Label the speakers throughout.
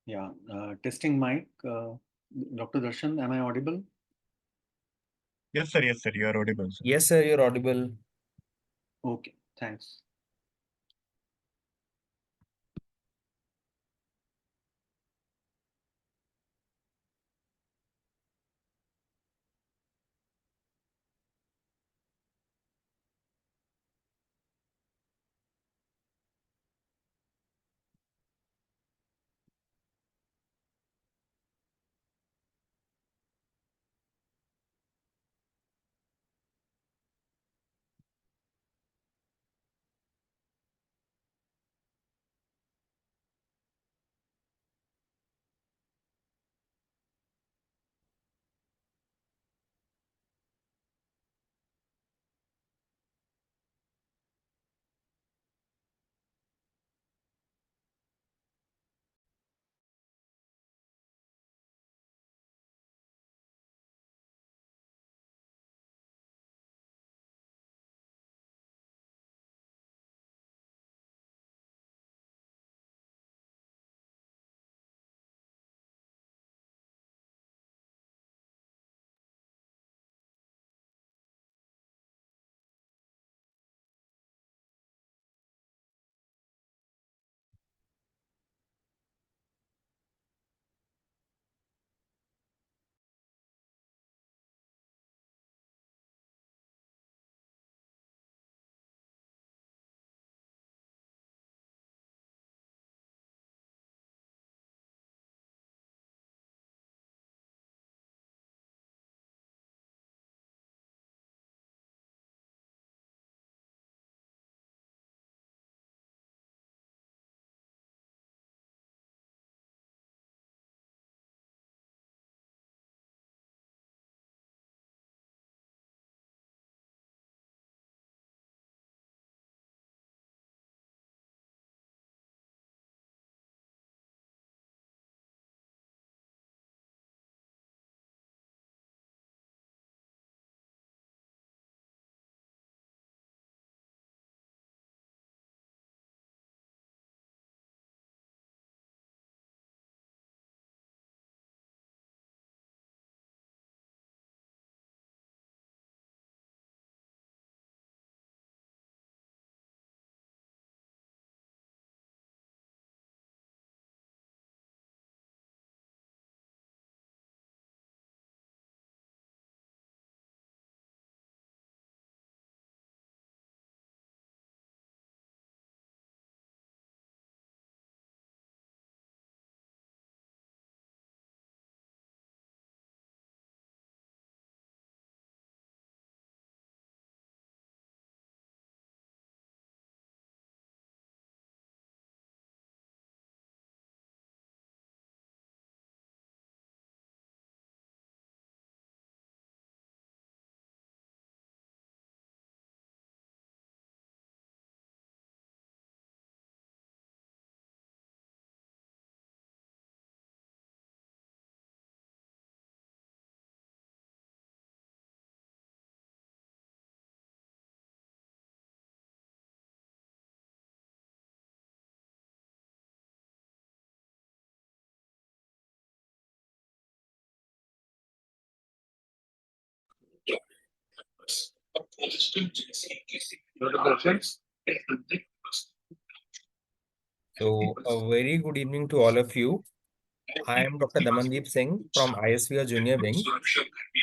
Speaker 1: Yeah, testing mic. Dr. Darshan, am I audible?
Speaker 2: Yes, sir. Yes, sir. You are audible, sir.
Speaker 3: Yes, sir, you're audible.
Speaker 1: Okay, thanks.
Speaker 3: So, a very good evening to all of you. I am Dr. Damandeep Singh from Isvir Junior Wing,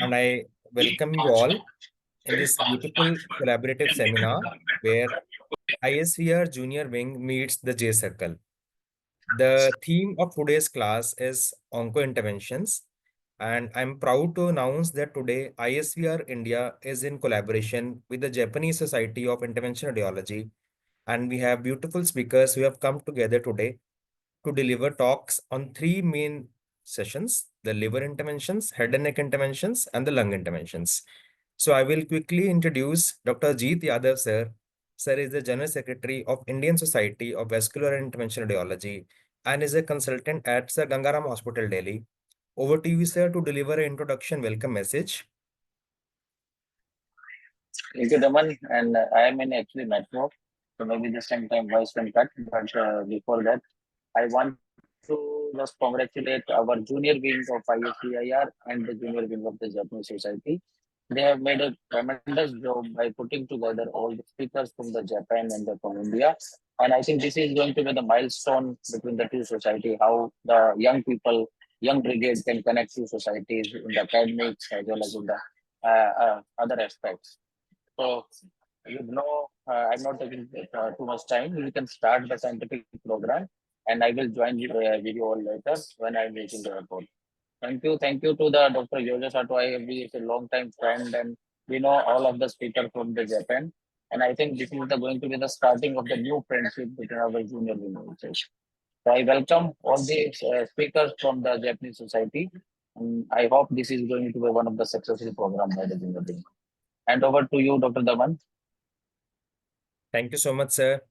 Speaker 3: and I welcome you all in this beautiful collaborative seminar where ISVR Junior Wing meets the Jcircle. The theme of today's class is Onco interventions, and I'm proud to announce that today ISVR India is in collaboration with the Japanese Society of Interventional Radiology, and we have beautiful speakers who have come together today to deliver talks on three main sessions: the liver interventions, head and neck interventions, and the lung interventions. So I will quickly introduce Dr. Jeet Yadav, sir. Sir is the General Secretary of Indian Society of Vascular and Interventional Radiology and is a consultant at Sir Gangaram Hospital, Delhi. Over to you, sir, to deliver an introduction welcome message.
Speaker 4: Thank you, Daman. And I am in actually metro, so maybe this time voice can cut. But before that, I want to to just congratulate our junior wing of ISVIR and the junior wing of the Japanese Society. They have made a tremendous job by putting together all the speakers from the Japan and from India. And I think this is going to be the milestone between the two society, how the young people, young brigade can connect to societies in the academics as well as in the other aspects. So, I'm not taking too much time. We can start the scientific program, and I will join you with you all later when I'm reaching the airport. Thank you to the Dr. Yojo Sato. He is a long time friend, and we know all of the speakers from the Japan. And I think this is going to be the starting of the new friendship between our junior universities. So I welcome all the speakers from the Japanese society. And I hope this is going to be one of the successful program by the junior team. And over to you, Dr. Daman.
Speaker 3: Thank you so much, sir.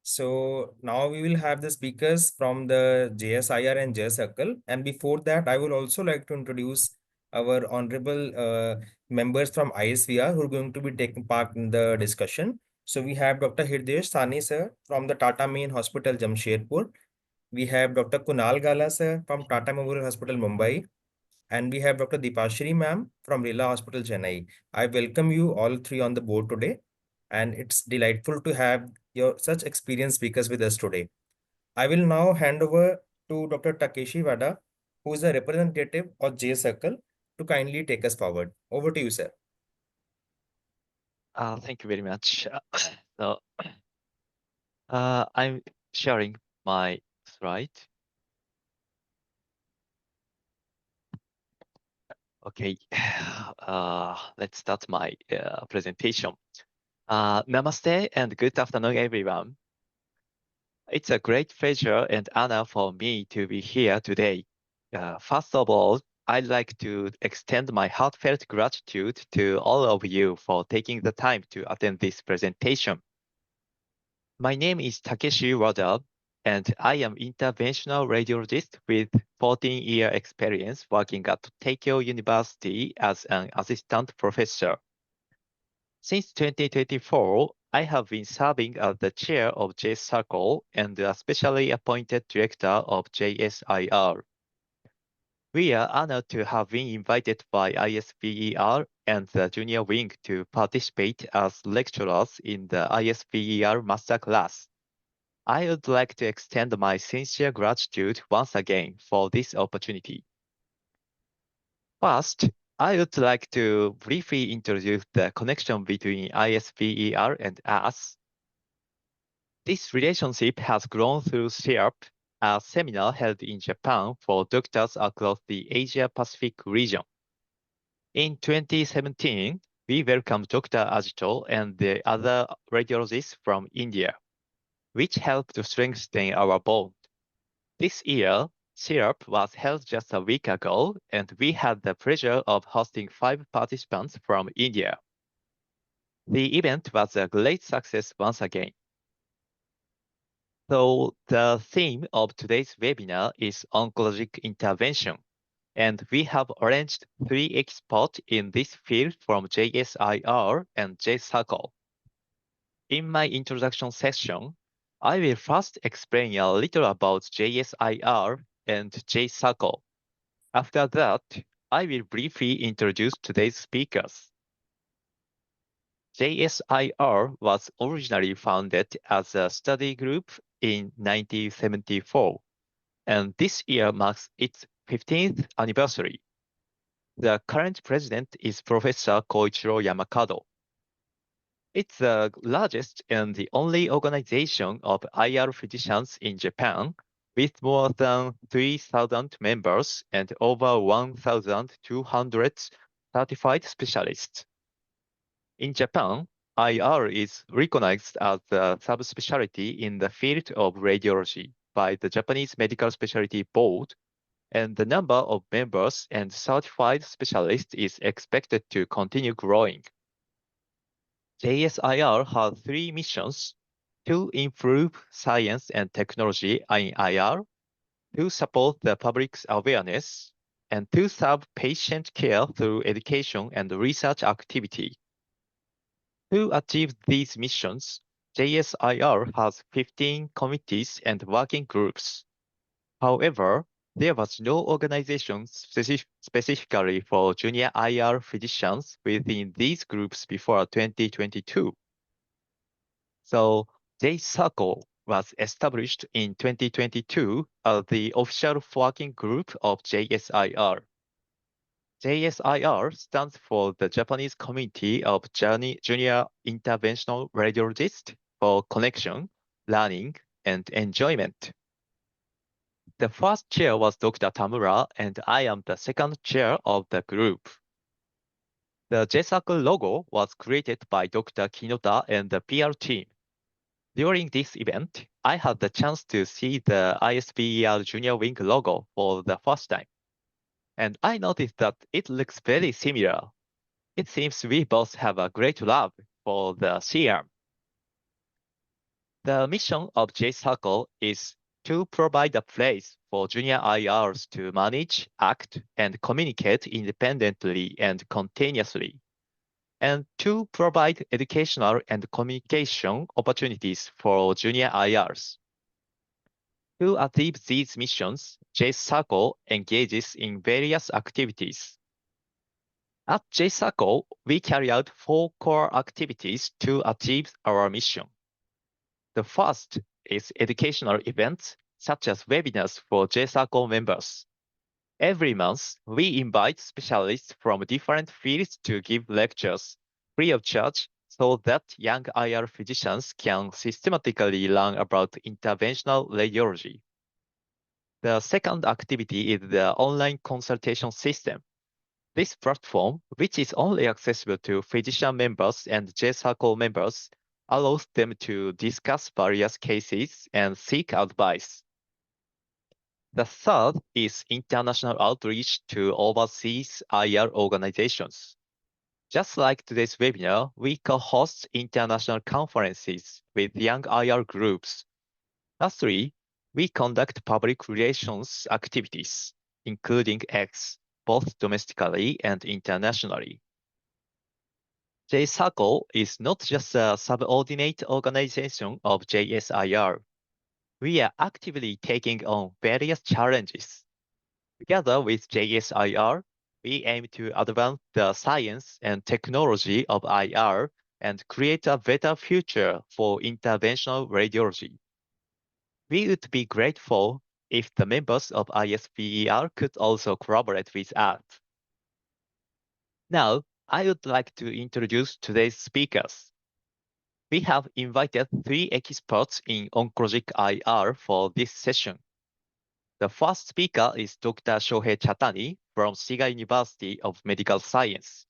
Speaker 3: So now we will have the speakers from the JSIR and Jcircle. And before that, I would also like to introduce our honorable members from ISVR who are going to be taking part in the discussion. So we have Dr. Hirdesh Sani, sir, from the Tata Main Hospital, Jamshedpur. We have Dr. Kunal Gala, sir, from Tata Memorial Hospital, Mumbai. And we have Dr. Dipashri, ma'am, from Lila Hospital, Chennai. I welcome you all three on the board today. And it's delightful to have your such experienced speakers with us today. I will now hand over to Dr. Takeshi Wada, who is a representative of Jcircle, to kindly take us forward. Over to you, sir.
Speaker 5: Thank you very much. So, I'm sharing my slide. Okay, let's start my presentation. Namaste and good afternoon, everyone. It's a great pleasure and honor for me to be here today. First of all, I'd like to extend my heartfelt gratitude to all of you for taking the time to attend this presentation. My name is Takeshi Wada, and I am interventional radiologist with 14-year experience working at Tokyo University as an assistant professor. Since 2024, I have been serving as the chair of Jcircle and the specially appointed director of JSIR. We are honored to have been invited by ISVER and the junior wing to participate as lecturers in the ISVER Masterclass. I would like to extend my sincere gratitude once again for this opportunity. First, I would like to briefly introduce the connection between ISVER and us. This relationship has grown through Jsir, a seminar held in Japan for doctors across the Asia-Pacific region. In 2017, we welcomed Dr. Ajito and the other radiologists from India, which helped to strengthen our bond. This year, Jsir was held just a week ago, and we had the pleasure of hosting 5 participants from India. The event was a great success once again. So the theme of today's webinar is oncologic intervention, and we have arranged 3 experts in this field from JSIR and Jcircle. In my introduction session, I will first explain a little about JSIR and Jcircle. After that, I will briefly introduce today's speakers. JSIR was originally founded as a study group in 1974, and this year marks its 15th anniversary. The current president is Professor Koichiro Yamakado. It's the largest and the only organization of IR physicians in Japan, with more than 3,000 members and over 1,200 certified specialists. In Japan, IR is recognized as a subspecialty in the field of radiology by the Japanese Medical Specialty Board, and the number of members and certified specialists is expected to continue growing. JSIR has 3 missions: to improve science and technology in IR, to support the public's awareness, and to serve patient care through education and research activity. To achieve these missions, JSIR has 15 committees and working groups. However, there was no organization specifically for junior IR physicians within these groups before 2022. So Jcircle was established in 2022 as the official working group of JSIR. JSIR stands for the Japanese Community of Junior Interventional Radiologists for Connection, Learning, and Enjoyment. The first chair was Dr. Tamura, and I am the second chair of the group. The Jcircle logo was created by Dr. Kinota and the PR team. During this event, I had the chance to see the ISBER Junior Wing logo for the first time. And I noticed that it looks very similar. It seems we both have a great love for the Jsir. The mission of Jcircle is to provide a place for junior IRs to manage, act, and communicate independently and continuously, and to provide educational and communication opportunities for junior IRs. To achieve these missions, Jcircle engages in various activities. At Jcircle, we carry out 4 core activities to achieve our mission. The first is educational events, such as webinars for Jcircle members. Every month, we invite specialists from different fields to give lectures free of charge so that young IR physicians can systematically learn about interventional radiology. The second activity is the online consultation system. This platform, which is only accessible to physician members and Jcircle members, allows them to discuss various cases and seek advice. The third is international outreach to overseas IR organizations. Just like today's webinar, we co-host international conferences with young IR groups. Lastly, we conduct public relations activities, including X, both domestically and internationally. Jcircle is not just a subordinate organization of JSIR. We are actively taking on various challenges. Together with JSIR, we aim to advance the science and technology of IR and create a better future for interventional radiology. We would be grateful if the members of ISBER could also collaborate with us. Now, I would like to introduce today's speakers. We have invited 3 experts in oncologic IR for this session. The first speaker is Dr. Shohei Chatani from Shiga University of Medical Science,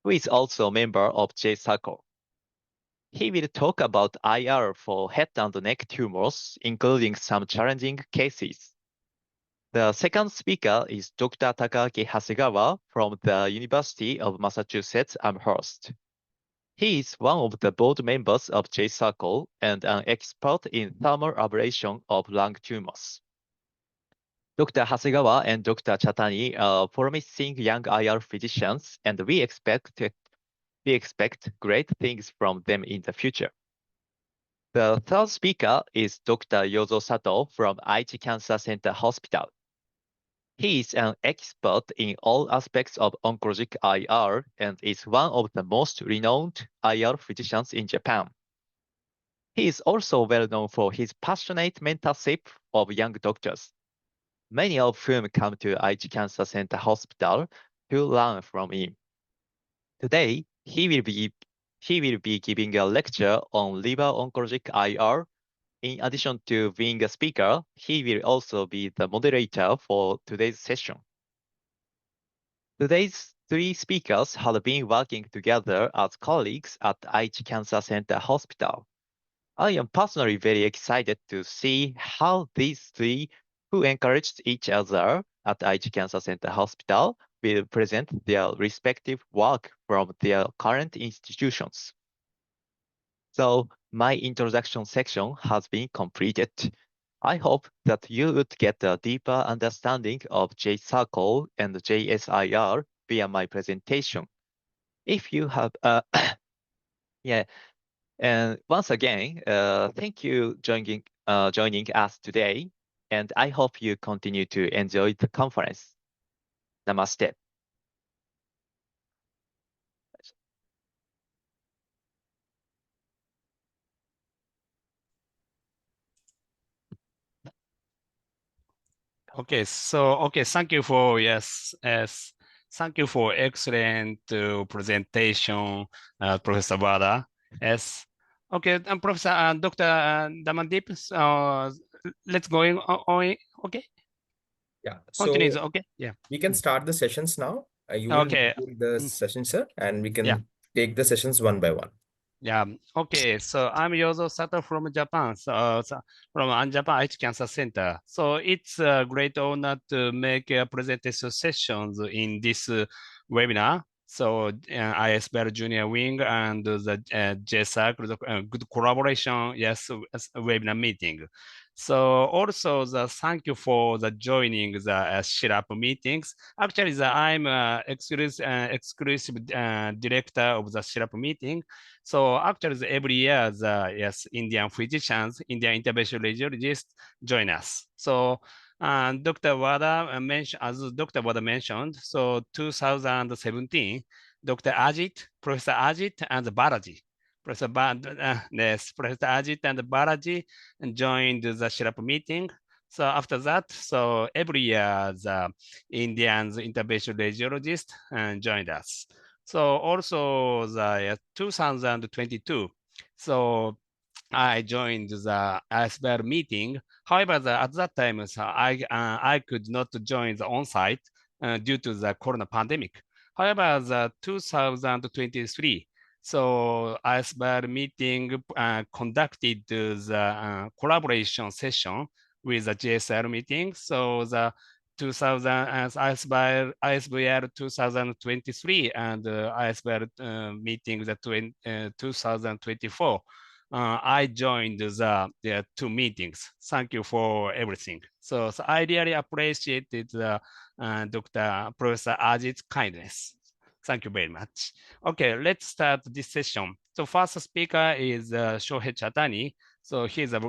Speaker 5: who is also a member of Jcircle. He will talk about IR for head and neck tumors, including some challenging cases. The second speaker is Dr. Takaaki Hasegawa from the University of Massachusetts Amherst. He is one of the board members of Jcircle and an expert in thermal ablation of lung tumors. Dr. Hasegawa and Dr. Chatani are promising young IR physicians, and we expect great things from them in the future. The third speaker is Dr. Yozo Sato from Aichi Cancer Center Hospital. He is an expert in all aspects of oncologic IR and is one of the most renowned IR physicians in Japan. He is also well known for his passionate mentorship of young doctors, many of whom come to Aichi Cancer Center Hospital to learn from him. Today, he will be giving a lecture on liver oncologic IR. In addition to being a speaker, he will also be the moderator for today's session. Today's 3 speakers have been working together as colleagues at Aichi Cancer Center Hospital. I am personally very excited to see how these 3 who encouraged each other at Aichi Cancer Center Hospital will present their respective work from their current institutions. So my introduction section has been completed. I hope that you would get a deeper understanding of Jcircle and JSIR via my presentation. If you have, and once again, thank you joining us today. and I hope you continue to enjoy the conference. Namaste.
Speaker 6: Okay, thank you for thank you for excellent presentation, Professor Wada. Yes, okay, Professor Dr. Damandeep. Let's go on. Okay,
Speaker 3: Yeah.
Speaker 6: continue.
Speaker 3: So
Speaker 6: Okay, yeah.
Speaker 3: we can start the sessions now. You will
Speaker 6: Okay.
Speaker 3: lead the session, sir, and we can
Speaker 6: Yeah.
Speaker 3: take the sessions one by one.
Speaker 6: Yeah. Okay. So I'm Yozo Sato from Japan. From Japan Aichi Cancer Center. So it's a great honor to make a presentation sessions in this webinar. So Isvir Junior Wing and the Jcircle, good collaboration. Yes, webinar meeting. So also thank you for the joining the SHIRAP meetings. Actually, I'm exclusive director of the SHIRAP meeting. So actually, every year, Indian physicians, Indian interventional radiologists join us. So Dr. Wada mentioned, as Dr. Wada mentioned, so 2017, Dr. Ajit, Professor Ajit, and Balaji. Professor Ajit and Balaji joined the SHIRAP meeting. So after that, so every year the Indians interventional radiologists joined us. So also the 2022, so I joined the Isvir meeting. However, at that time, so I could not join the on-site due to the corona pandemic. However, the 2023, so Isvir meeting conducted the collaboration session with the JSL meeting. So the 2000 as ISVR 2023 and ISVR meeting the 2024. I joined the two meetings. Thank you for everything. So I really appreciated Dr. Professor Ajit's kindness. Thank you very much. Okay, let's start this session. So first speaker is Shohei Chatani. So he's a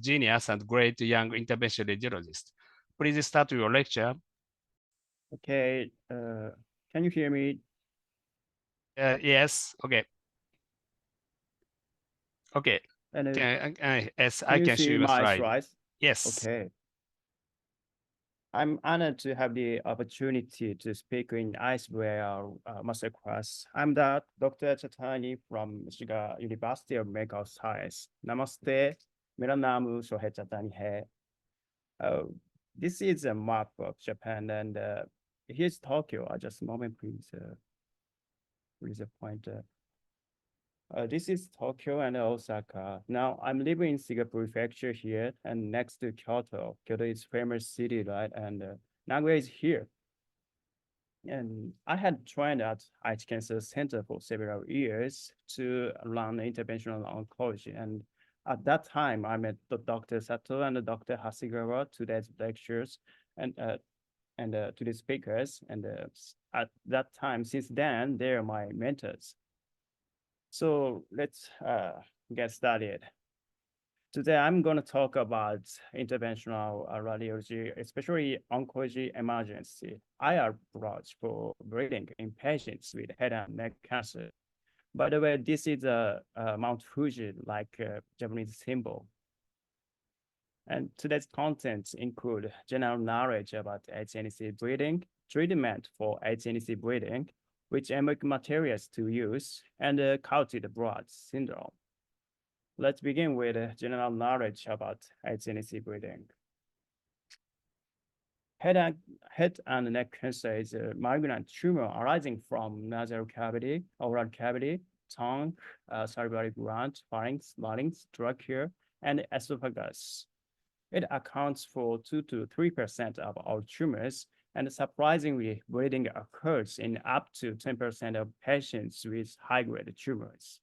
Speaker 6: genius and great young interventional radiologist. Please start your lecture.
Speaker 7: Okay, can you hear me?
Speaker 6: Yes, okay. Okay,
Speaker 7: And
Speaker 6: yes,
Speaker 7: can
Speaker 6: I
Speaker 7: you
Speaker 6: can show
Speaker 7: see
Speaker 6: you a
Speaker 7: my
Speaker 6: slide.
Speaker 7: slides?
Speaker 6: Yes.
Speaker 7: Okay. I'm honored to have the opportunity to speak in Isvir Masterclass. I'm Dr. Chatani from Michigan University of Medical Science. Namaste. मेरा नाम शोहे चटानी है. This is a map of Japan, and here's Tokyo. Just a moment, please. Please a pointer. This is Tokyo and Osaka. Now I'm living in Shiga Prefecture here and next to Kyoto. Kyoto is famous city, right? And Nagoya is here. And I had trained at Aichi Cancer Center for several years to learn interventional oncology. And at that time, I met Dr. Sato and Dr. Hasegawa to their lectures and to the speakers. And at that time, since then, they're my mentors. So let's get started. Today, I'm going to talk about interventional radiology, especially oncology emergency IR approach for breathing in patients with head and neck cancer. By the way, this is a Mount Fuji, like Japanese symbol. And today's contents include general knowledge about HNC breathing, treatment for HNC breathing, which emerging materials to use, and carotid blood syndrome. Let's begin with general knowledge about HNC breathing. Head and neck cancer is a malignant tumor arising from nasal cavity, oral cavity, tongue, salivary gland, larynx, trachea, and esophagus. It accounts for 2 to 3% of all tumors, and surprisingly, bleeding occurs in up to 10% of patients with high-grade tumors.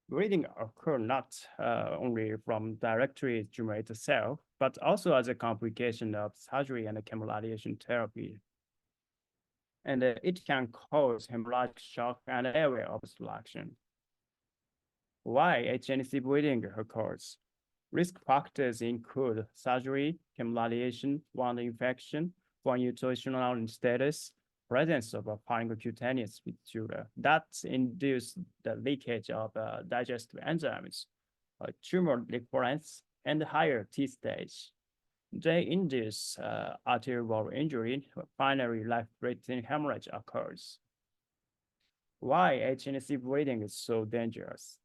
Speaker 7: Bleeding occurs not only from directly tumor itself, but also as a complication of surgery and chemoradiation therapy. And it can cause hemorrhagic shock and airway obstruction. Why HNC bleeding occurs? Risk factors include surgery, chemicalization, wound infection, poor nutritional status, presence of a cutaneous disorder that induce the leakage of digestive enzymes, tumor recurrence, and higher T stage. They induce arterial injury, finally life-threatening hemorrhage occurs. Why HNC bleeding is so dangerous?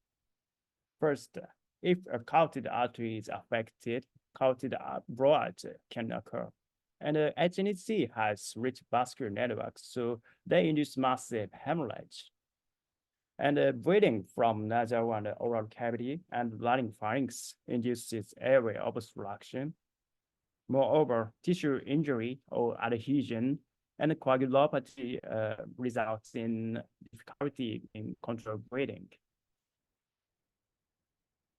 Speaker 7: First, if a carotid artery is affected, carotid blood can occur. And HNC has rich vascular networks, so they induce massive hemorrhage. And bleeding from nasal and oral cavity and laryngopharynx induces airway obstruction. Moreover, tissue injury or adhesion and coagulopathy results in difficulty in control bleeding.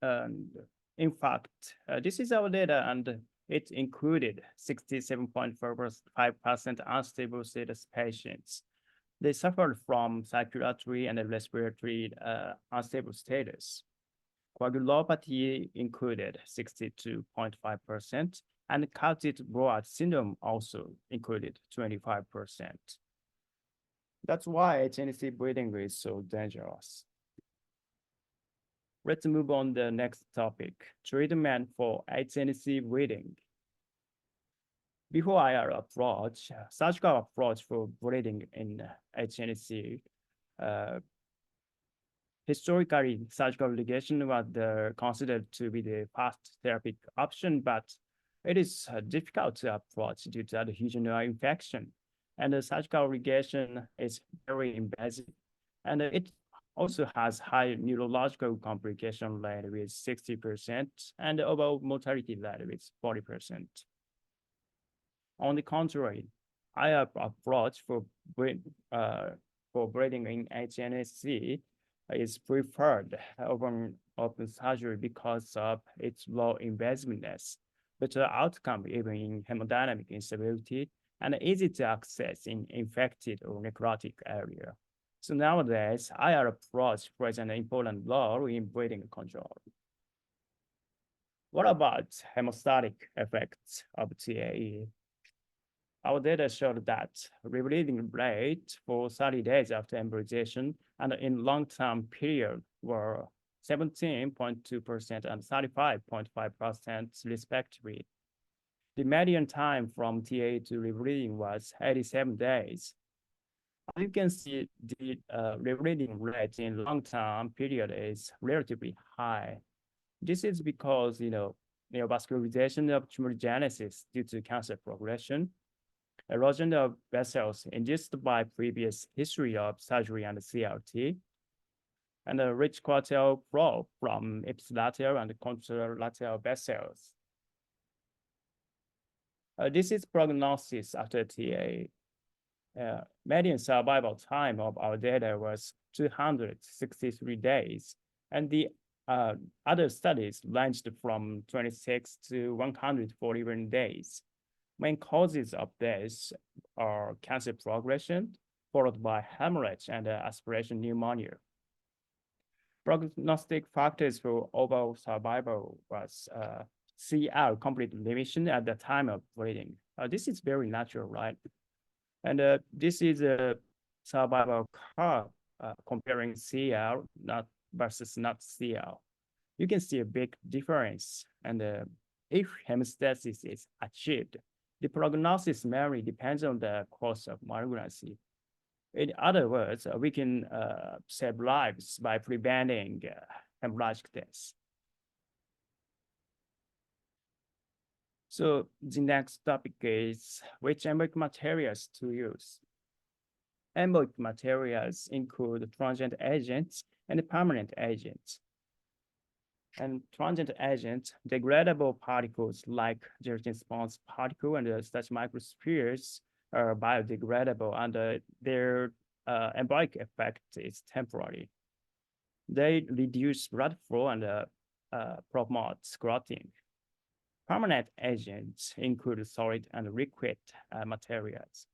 Speaker 7: And in fact, this is our data, and it included 67.5% unstable status patients. They suffered from circulatory and respiratory unstable status. Coagulopathy included 62.5%, and carotid blood syndrome also included 25%. That's why HNC bleeding is so dangerous. Let's move on to the next topic, treatment for HNC bleeding. Before IR approach, surgical approach for bleeding in HNC, historically, surgical ligation was considered to be the fast therapeutic option, but it is difficult to approach due to adhesional infection. And the surgical ligation is very invasive, and it also has high neurological complication rate with 60% and overall mortality rate with 40%. On the contrary, IR approach for bleeding in HNSC is preferred over open surgery because of its low invasiveness, better outcome even in hemodynamic instability, and easy to access in infected or necrotic area. So nowadays, IR approach plays an important role in bleeding control. What about hemostatic effects of TAE? Our data showed that rebleeding rate for 30 days after embolization and in long-term period were 17.2% and 35.5% respectively. The median time from TAE to rebleeding was 87 days. As you can see, the rebleeding rate in long-term period is relatively high. This is because, neovascularization of tumorigenesis due to cancer progression, erosion of vessels induced by previous history of surgery and CRT, and a rich collateral flow from ipsilateral and contralateral vessels. This is prognosis after TAE. Median survival time of our data was 263 days, and the other studies ranged from 26 to 141 days. Main causes of death are cancer progression, followed by hemorrhage and aspiration pneumonia. Prognostic factors for overall survival was CR, complete remission at the time of bleeding. This is very natural, right? And this is a survival curve comparing CR versus not CR. You can see a big difference. And if hemostasis is achieved, the prognosis mainly depends on the course of malignancy. In other words, we can save lives by preventing hemorrhagic death. So the next topic is which embolic materials to use. Embolic materials include transient agents and permanent agents. And transient agents, degradable particles like gelatin sponge particle and such microspheres are biodegradable, and their embolic effect is temporary. They reduce blood flow and promote clotting. Permanent agents include solid and liquid materials.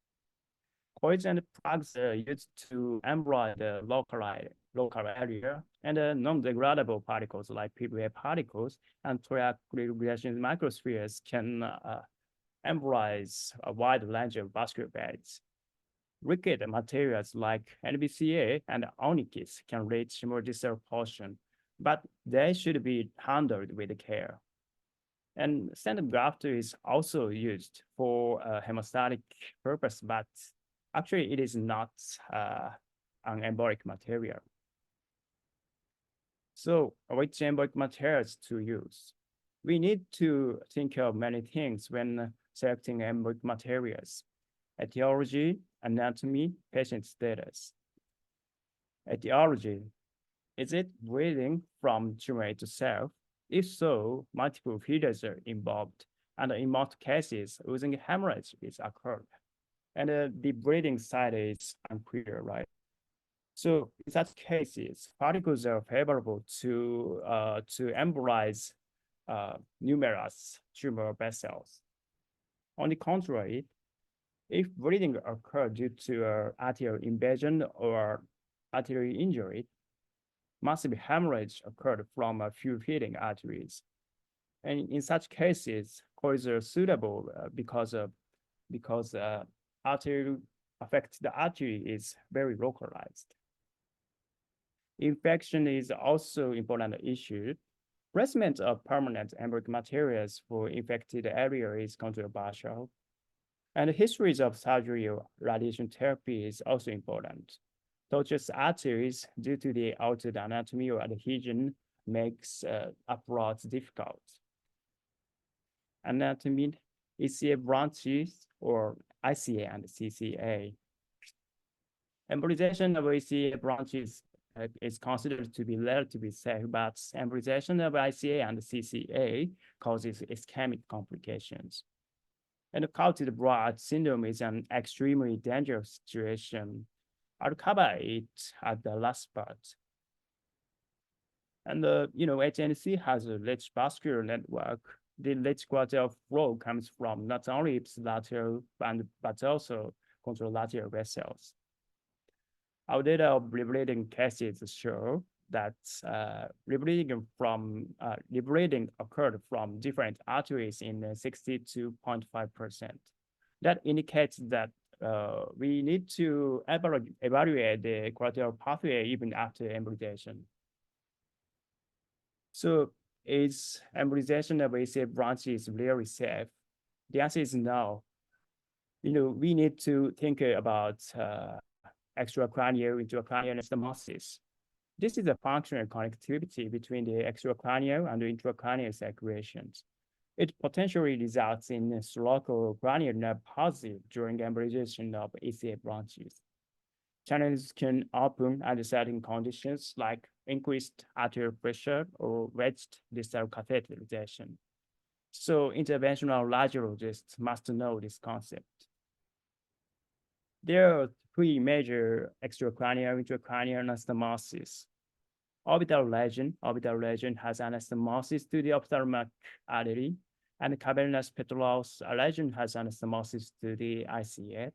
Speaker 7: coils and plugs are used to embroid the local area, and non-degradable particles like PVA particles and triangulation microspheres can embroize a wide range of vascular beds. Liquid materials like NBCA and onyx can reach more distal portion, but they should be handled with care. And standard graft is also used for hemostatic purpose, but actually it is not an embolic material. So which embolic materials to use? We need to think of many things when selecting embolic materials: etiology, anatomy, patient status. Etiology: is it bleeding from tumor itself? If so, multiple feeders are involved, and in most cases, losing hemorrhage is occurred. And the bleeding site is unclear, right? So in such cases, particles are favorable to embolize numerous tumor vessels. On the contrary, if bleeding occurred due to arterial invasion or arterial injury, massive hemorrhage occurred from a few feeding arteries. And in such cases, coils are suitable because arterial affected artery is very localized. Infection is also important issue. Placement of permanent embolic materials for infected area is controversial. And histories of surgery or radiation therapy is also important. Tortuous arteries, due to the altered anatomy or adhesion, makes approach difficult. Anatomy, ECA branches or ICA and CCA. Embolization of ECA branches is considered to be relatively safe, but embolization of ICA and CCA causes ischemic complications. And clotted blood syndrome is an extremely dangerous situation. I'll cover it at the last part. And HNC has a rich vascular network. The rich collateral flow comes from not only its lateral but also contralateral vessels. Our data of rebleeding cases show that rebleeding occurred from different arteries in 62.5%. That indicates that we need to evaluate the collateral pathway even after embolization. So is embolization of ACA branches really safe? The answer is no. We need to think about extracranial intracranial anastomosis. This is a functional connectivity between the extracranial and the intracranial circulations. It potentially results in local cranial nerve palsy during embolization of ACA branches. Channels can open under certain conditions like increased arterial pressure or wedged distal catheterization. So interventional radiologists must know this concept. There are three major extracranial intracranial anastomosis. Orbital lesion has anastomosis to the ophthalmic artery, and cavernous petrous lesion has anastomosis to the ICA,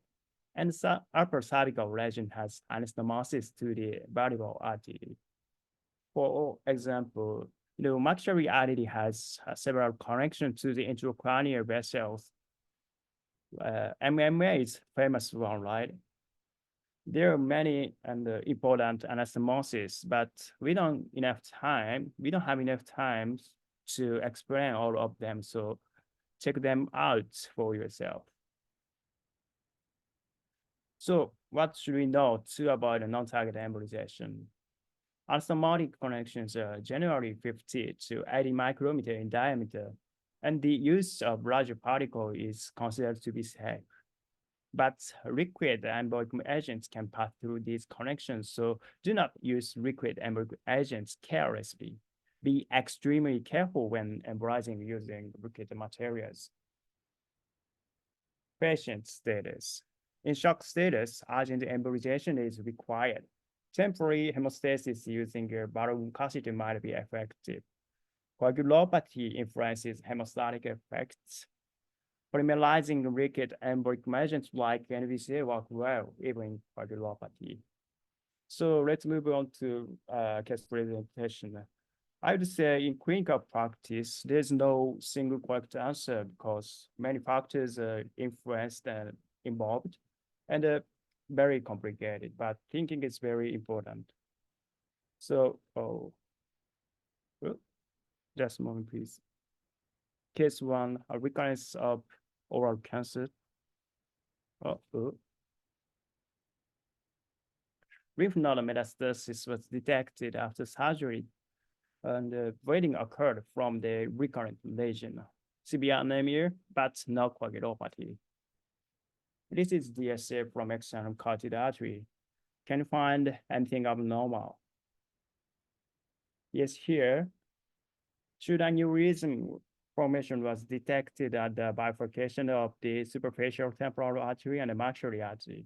Speaker 7: and upper cervical lesion has anastomosis to the vertebral artery. For example, maxillary artery has several connections to the intracranial vessels. MMA is famous one, right? There are many and important anastomosis, but we don't have enough time to explain all of them. So check them out for yourself. So what should we know to avoid a non-target embolization? Anastomotic connections are generally 50 to 80 micrometer in diameter, and the use of larger particle is considered to be safe. But liquid embolic agents can pass through these connections, so do not use liquid embolic agents carelessly. Be extremely careful when embolizing using liquid materials. Patient status. In shock status, urgent embolization is required. Temporary hemostasis using a balloon catheter might be effective. Coagulopathy influences hemostatic effects. polymerizing rickets embolic measures like NVCA work well, even in coagulopathy. So let's move on to case presentation. I would say in clinical practice, there's no single correct answer because many factors are influenced and involved and very complicated, but thinking is very important. So, just a moment, please. Case one, a recurrence of oral cancer. Lymph node metastasis was detected after surgery, and bleeding occurred from the recurrent lesion. Severe anemia, but no coagulopathy. This is Jsir from external carotid artery. Can you find anything abnormal? Yes, here, should aneurysm formation was detected at the bifurcation of the superficial temporal artery and the maxillary artery.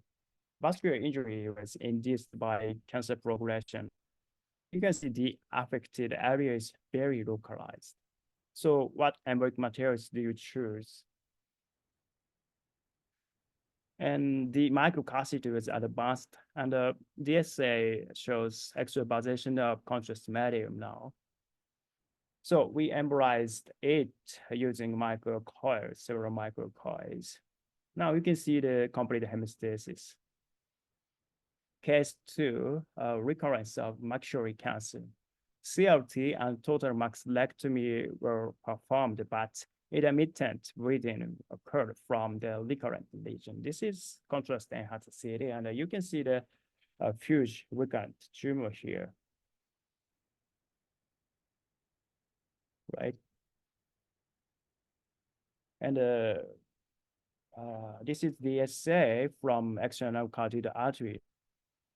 Speaker 7: Vascular injury was induced by cancer progression. You can see the affected area is very localized. So what embolic materials do you choose? And the microcatheter is advanced, and the DSA shows extravasation of contrast medium now. So we embolized it using microcoils, several microcoils. Now you can see the complete hemostasis. Case 2, recurrence of maxillary cancer. CLT and total maxillectomy were performed, but intermittent bleeding occurred from the recurrent lesion. This is contrast enhanced CT, and you can see the huge recurrent tumor here. Right? And this is the assay from external carotid artery.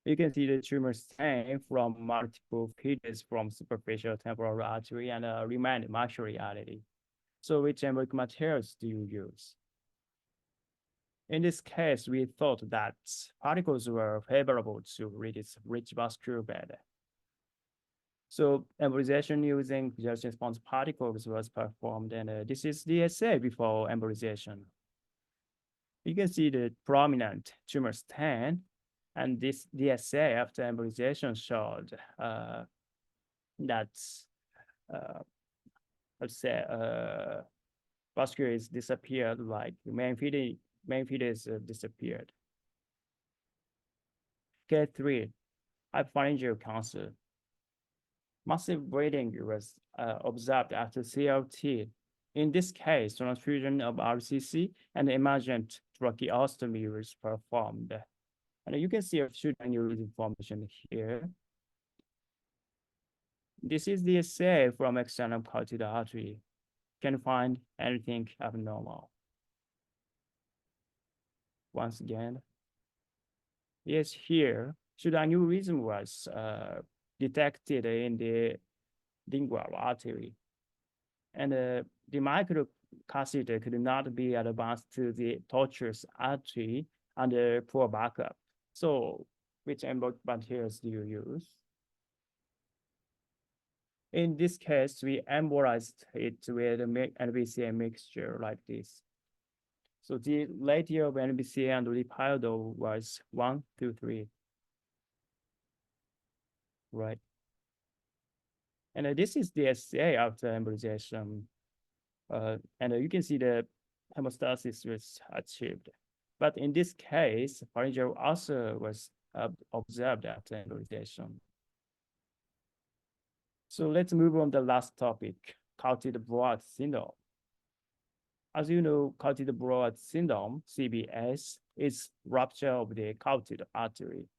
Speaker 7: You can see the tumor stain from multiple features from superficial temporal artery and remained maxillary artery. So which embolic materials do you use? In this case, we thought that particles were favorable to this rich vascular bed. So embolization using just response particles was performed, and this is the assay before embolization. You can see the prominent tumor stain, and this DSA after embolization showed that let's say vascular is disappeared, like main fetus disappeared. K3, hypopharyngeal cancer. Massive bleeding was observed after CLT. In this case, transfusion of RCC and emergent tracheostomy was performed. And you can see a shoot aneurysm formation here. This is the assay from external carotid artery. Can you find anything abnormal? Once again, yes, here, shoot aneurysm was detected in the lingual artery. And the microcatheter could not be advanced to the tortuous artery under poor backup. So which embolic materials do you use? In this case, we embolized it with an NVCA mixture like this. So the ratio of NVCA and Lipido was 1:3. Right. And this is the assay after embolization. And you can see the hemostasis was achieved. But in this case, pharyngeal ulcer was observed after embolization. So let's move on to the last topic, carotid-Broad syndrome. As you know, carotid-Broad syndrome, CBS, is rupture of the carotid artery.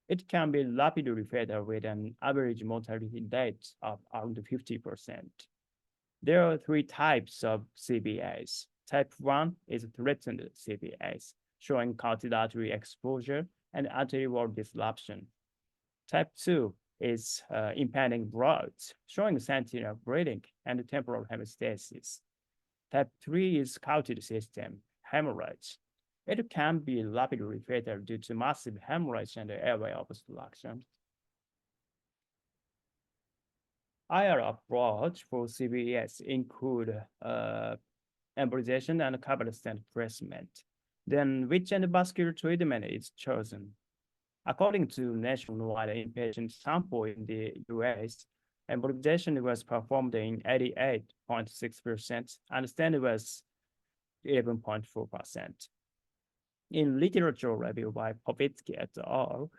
Speaker 7: It can be rapidly fatal with an average mortality rate of around 50%. There are 3 types of CBS. Type 1 is threatened CBS, showing carotid artery exposure and artery wall disruption. Type 2 is impending blood, showing sentinel bleeding and temporal hemostasis. Type 3 is carotid system hemorrhage. It can be rapidly fatal due to massive hemorrhage and airway obstruction. IR approach for CBS include embolization and covered stent placement. Then which endovascular treatment is chosen? According to nationwide inpatient sample in the US, embolization was performed in 88.6% and stent was 11.4%. In literature review by Povitsky et al.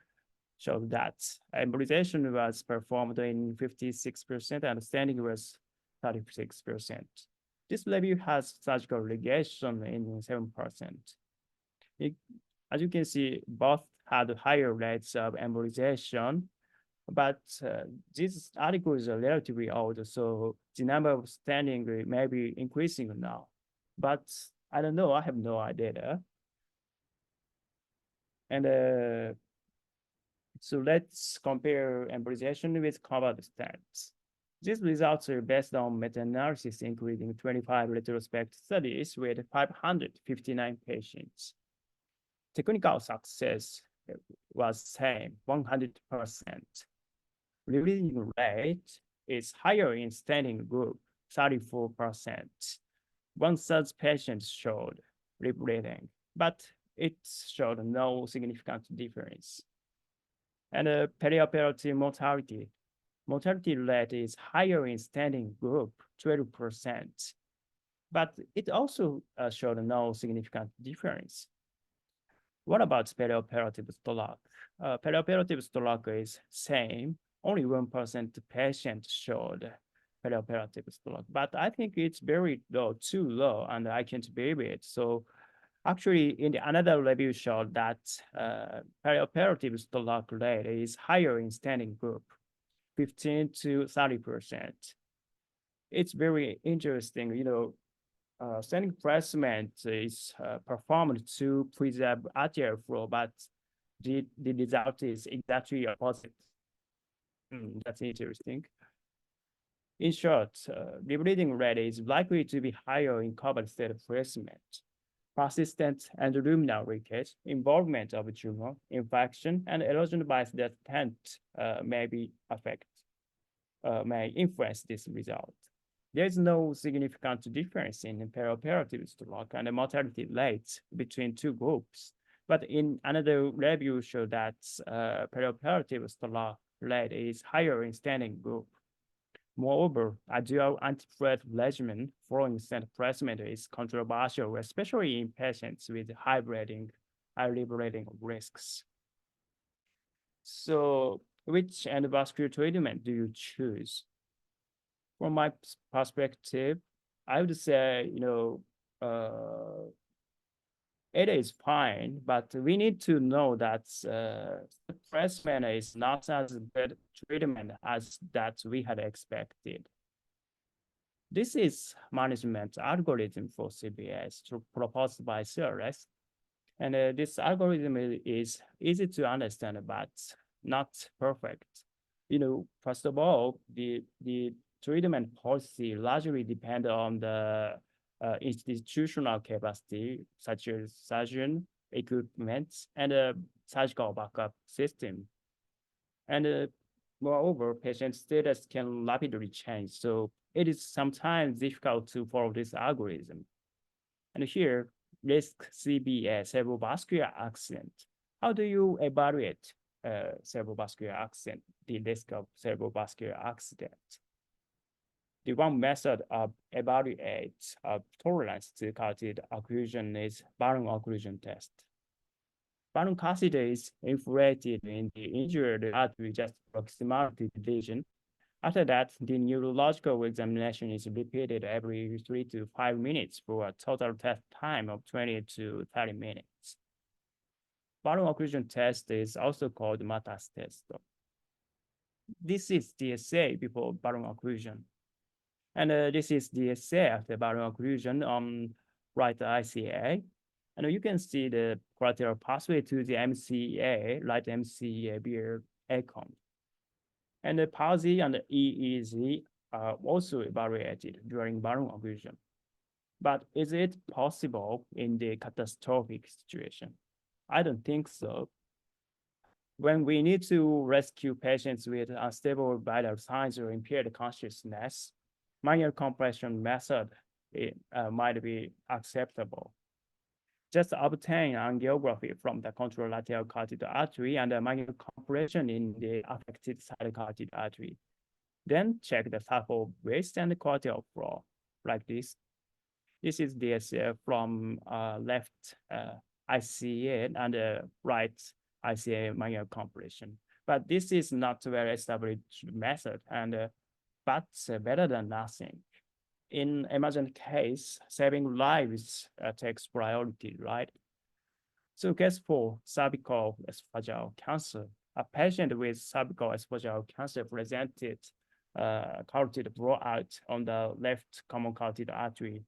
Speaker 7: Showed that embolization was performed in 56% and standing was 36%. This review has surgical ligation in 7%. As you can see, both had higher rates of embolization, but this article is relatively old, so the number of standing may be increasing now. But I don't know, I have no idea. And so let's compare embolization with covered stents. These results are based on meta-analysis, including 25 retrospective studies with 559 patients. Technical success was same, 100%. Rebleeding rate is higher in standing group, 34%. One-third patients showed rebleeding, but it showed no significant difference. And perioperative mortality. Mortality rate is higher in standing group, 12%, but it also showed no significant difference. What about perioperative stroke? Perioperative stroke is same, only 1% patient showed perioperative stroke, but I think it's very low, too low, and I can't believe it. So actually, in another review showed that perioperative stroke rate is higher in standing group, 15 to 30%. It's very interesting, standing placement is performed to preserve arterial flow, but the result is exactly opposite. That's interesting. In short, the bleeding rate is likely to be higher in covered stent placement. Persistent and luminal leakage, involvement of tumor, infection, and erosion by the stent may influence this result. There is no significant difference in perioperative stroke and mortality rates between two groups, but in another review showed that perioperative stroke rate is higher in standing group. Moreover, a dual antiplatelet regimen following stent placement is controversial, especially in patients with high bleeding risks. So, which endovascular treatment do you choose? From my perspective, I would say, it is fine, but we need to know that placement is not as good treatment as that we had expected. This is management algorithm for CBS proposed by Jsir, and this algorithm is easy to understand, but not perfect. First of all, the treatment policy largely depends on the institutional capacity, such as surgeon, equipment, and a surgical backup system. And moreover, patient status can rapidly change, so it is sometimes difficult to follow this algorithm. And here, risk CBA, cerebrovascular accident. How do you evaluate cerebrovascular accident, the risk of cerebrovascular accident? The one method of evaluate tolerance to carotid occlusion is balloon occlusion test. Balloon catheter is inflated in the injured artery just proximal to the lesion. After that, the neurological examination is repeated every 3 to 5 minutes for a total test time of 20 to 30 minutes. Balloon occlusion test is also called Matas test. This is the DSA before balloon occlusion. And this is the DSA after balloon occlusion on right ICA. And you can see the collateral pathway to the MCA, right MCA via ACOM. And the palsy and the EEZ are also evaluated during balloon occlusion. But is it possible in the catastrophic situation? I don't think so. When we need to rescue patients with unstable vital signs or impaired consciousness, manual compression method might be acceptable. Just obtain angiography from the control lateral carotid artery and a manual compression in the affected side carotid artery. Then check the type of waist and the carotid flow, like this. This is the from left ICA and right ICA manual compression. But this is not a very established method, and but better than nothing. In emergent case, saving lives takes priority, right? So case 4, cervical esophageal cancer. A patient with cervical esophageal cancer presented carotid blowout on the left common carotid artery,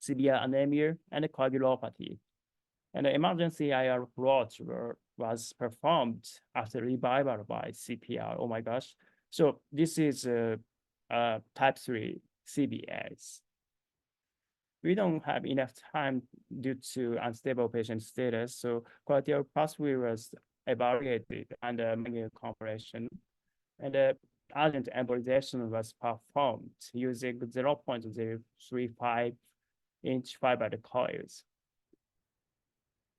Speaker 7: severe anemia, and coagulopathy. And the emergency IR approach was performed after revival by CPR. Oh my gosh. So this is type 3 CBS. We don't have enough time due to unstable patient status, so quality of pathway was evaluated under manual compression, and urgent embolization was performed using 0.035-inch fiber coils.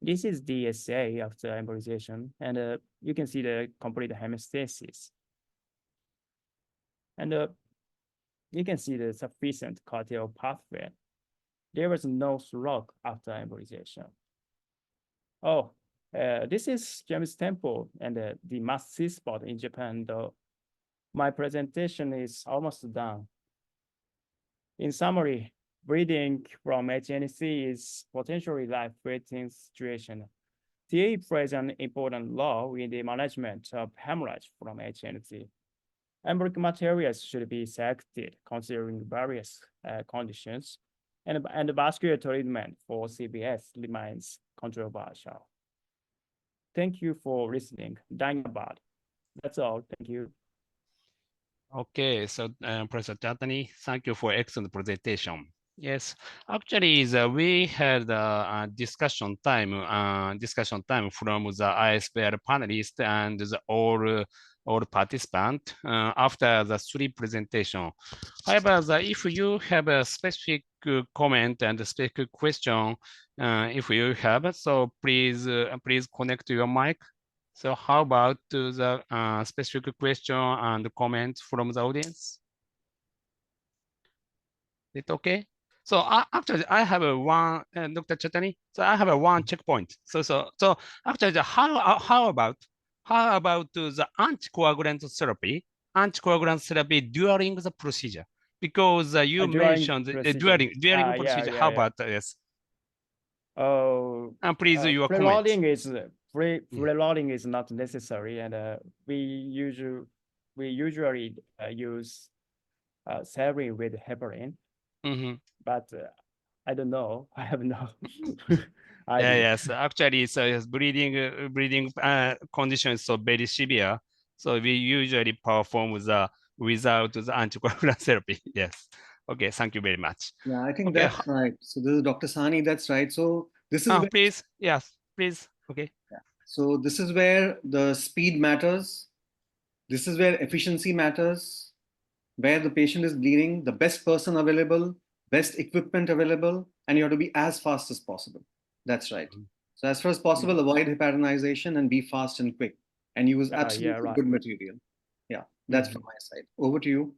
Speaker 7: This is DSA after embolization, and you can see the complete hemostasis. And you can see the sufficient cardiac pathway. There was no stroke after embolization. Oh, this is James Temple and the must see spot in Japan, though my presentation is almost done. In summary, bleeding from HNC is potentially life-threatening situation. TA plays an important role in the management of hemorrhage from HNC. Embolic materials should be selected considering various conditions, and vascular treatment for CBS remains controversial. Thank you for listening. Dynabad. That's all. Thank you.
Speaker 6: Okay, so Professor Chatani, thank you for excellent presentation. Yes, actually, we had a discussion time from the ISBR panelists and all participants after the 3 presentation. However, if you have a specific comment and a specific question, if you have, so please connect your mic. So how about the specific question and comment from the audience? Is it okay? So actually, I have one, Dr. Chatani. So I have one checkpoint. So actually, how about the anticoagulant therapy during the procedure? Because you mentioned during procedure. How about yes?
Speaker 7: Oh,
Speaker 6: and please your comment.
Speaker 7: Preloading is not necessary, and we usually use saline with heparin. But I don't know. I have no idea.
Speaker 6: Yes, actually, so yes, bleeding condition is so very severe. So we usually perform without the anticoagulant therapy. Yes. Okay, thank you very much.
Speaker 1: Yeah, I think that's right. So this is Dr. Sani, that's right. So this is where,
Speaker 6: please, yes, please. Okay.
Speaker 1: Yeah. So this is where the speed matters. This is where efficiency matters, where the patient is bleeding, the best person available, best equipment available, and you have to be as fast as possible. That's right. So as far as possible, avoid heparinization and be fast and quick, and use absolutely good material. Yeah, that's from my side. Over to you.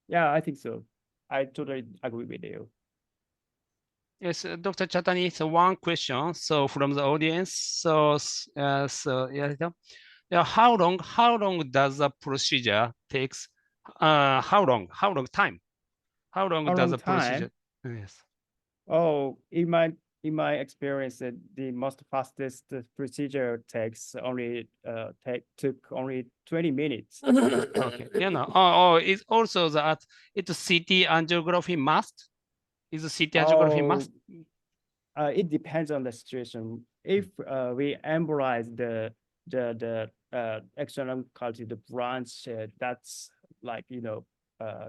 Speaker 7: Yeah, I think so. I totally agree with you.
Speaker 6: Yes, Dr. Chatani, so one question. So from the audience, so yeah, how long does the procedure takes? How long time? How long does the procedure? Yes.
Speaker 7: Oh, in my experience, the most fastest procedure takes only took only 20 minutes.
Speaker 6: Okay. You know, it's also that it's CT angiography must. Is a CT angiography must?
Speaker 7: It depends on the situation. If we embolize the external carotid branch, that's like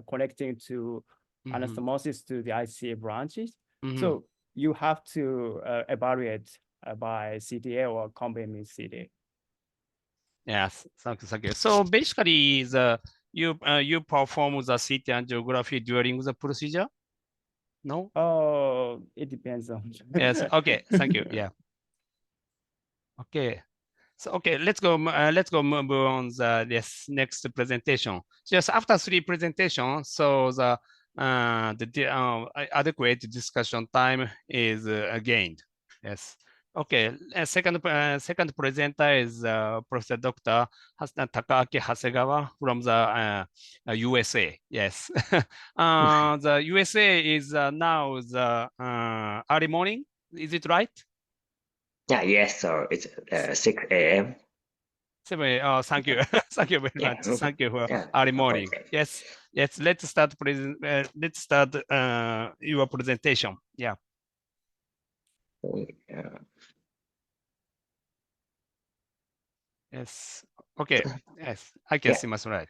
Speaker 7: connecting to anastomosis to the ICA branches. So you have to evaluate by CTA or combined CTA.
Speaker 6: Yes, thank you. So basically, you perform the CT angiography during the procedure. No?
Speaker 7: Oh, it depends on.
Speaker 6: Yes. Okay. Thank you. Yeah. Okay. So okay, let's go move on this next presentation. Just after 3 presentations, so the adequate discussion time is gained. Yes. Okay. Second presenter is Professor Dr. Takaaki Hasegawa from the USA. Yes. The USA is now the early morning. Is it right?
Speaker 8: Yeah, yes, sir. It's 6 a.m.
Speaker 6: Thank you. Thank you very
Speaker 8: Yeah.
Speaker 6: much. Thank you for
Speaker 8: Yeah,
Speaker 6: early
Speaker 8: no
Speaker 6: morning.
Speaker 8: problem.
Speaker 6: Yes, yes. Let's start your presentation. Yeah.
Speaker 8: Yeah.
Speaker 6: Yes. Okay. Yes, I can
Speaker 8: Yeah.
Speaker 6: see my slide.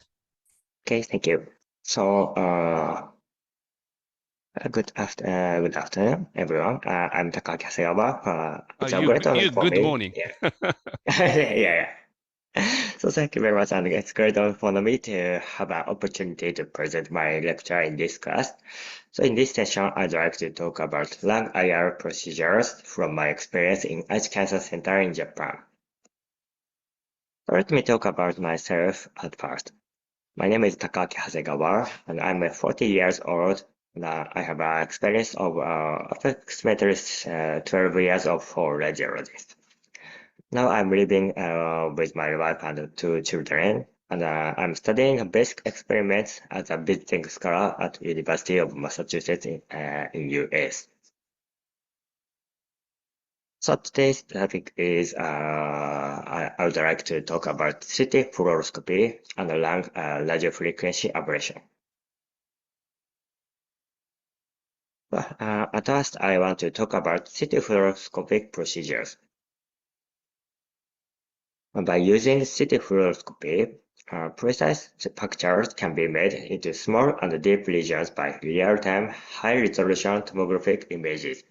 Speaker 8: Okay, thank you. So, good afternoon, everyone. I'm Takaaki Hasegawa. It's a great honor for
Speaker 6: Good
Speaker 8: me.
Speaker 6: morning.
Speaker 8: Yeah. Yeah. So thank you very much, and it's great honor for me to have an opportunity to present my lecture in this class. So in this session, I'd like to talk about lung IR procedures from my experience in Aichi Cancer Center in Japan. So let me talk about myself at first. My name is Takaaki Hasegawa, and I'm 40 years old. And, I have an experience of approximately 12 years of for radiologist. Now I'm living with my wife and 2 children, and I'm studying basic experiments as a visiting scholar at University of Massachusetts in US. So today's topic is I would like to talk about CT fluoroscopy and lung radiofrequency ablation. At first, I want to talk about CT fluoroscopic procedures. By using CT fluoroscopy, precise pictures can be made into small and deep regions by real-time, high-resolution tomographic images.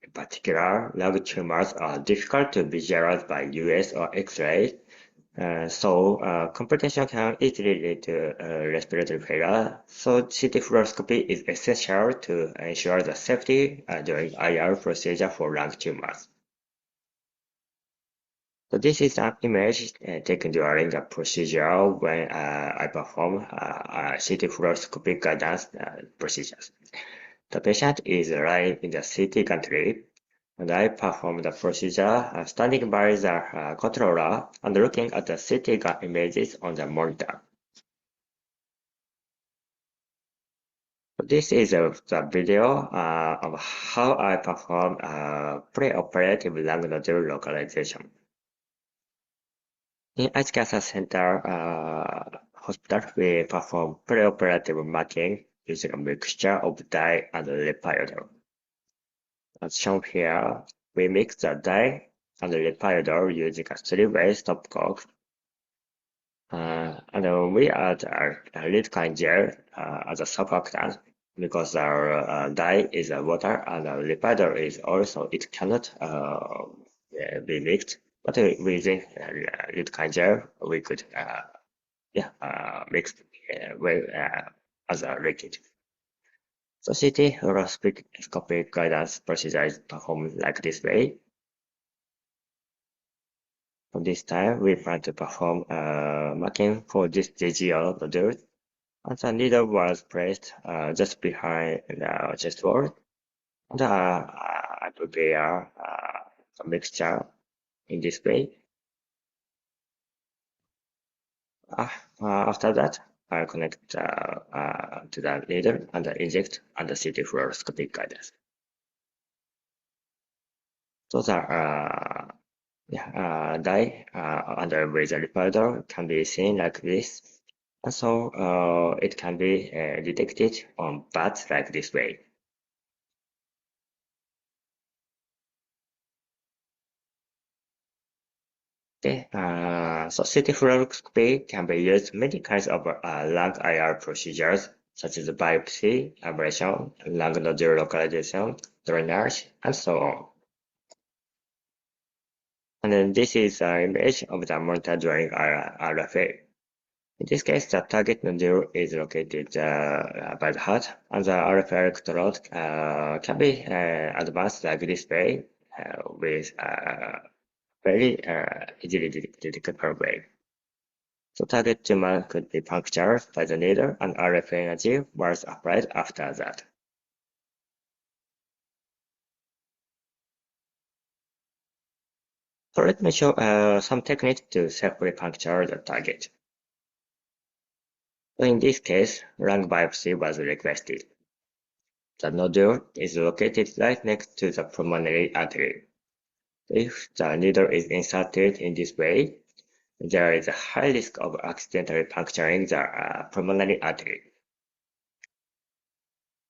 Speaker 8: In particular, lung tumors are difficult to visualize by US or X-ray, so computation can easily lead to respiratory failure. So CT fluoroscopy is essential to ensure the safety during IR procedure for lung tumors. So this is an image taken during the procedure when I perform CT fluoroscopic guidance procedures. The patient is lying in the CT gantry, and I perform the procedure standing by the controller and looking at the CT images on the monitor. This is the video of how I perform preoperative lung nodule localization. In Aichi Cancer Center Hospital, we perform preoperative marking using a mixture of dye and lepiodol. As shown here, we mix the dye and lepiodol using a three-way stopcock. And we add a lidocaine gel as a surfactant because our dye is water and lepiodol is also, it cannot be mixed. But using lidocaine gel, we could mix as a liquid. So CT fluoroscopic guidance procedure is performed like this way. From this time, we plan to perform marking for this Jcircle nodule. And the needle was placed just behind the chest wall. And I prepare a mixture in this way. After that, I connect to the needle and inject under CT fluoroscopic guidance. So the dye under with the powder can be seen like this. And so it can be detected on bats like this way. Okay, so CT fluoroscopy can be used many kinds of lung IR procedures, such as biopsy, ablation, lung nodule localization, drainage, and so on. And then this is an image of the monitor during RFA. In this case, the target nodule is located by the heart, and the RF electrode can be advanced like this way with very easily detectable wave. So target tumor could be punctured by the needle, and RF energy was applied after that. So let me show some techniques to safely puncture the target. So in this case, lung biopsy was requested. The nodule is located right next to the pulmonary artery. If the needle is inserted in this way, there is a high risk of accidentally puncturing the pulmonary artery.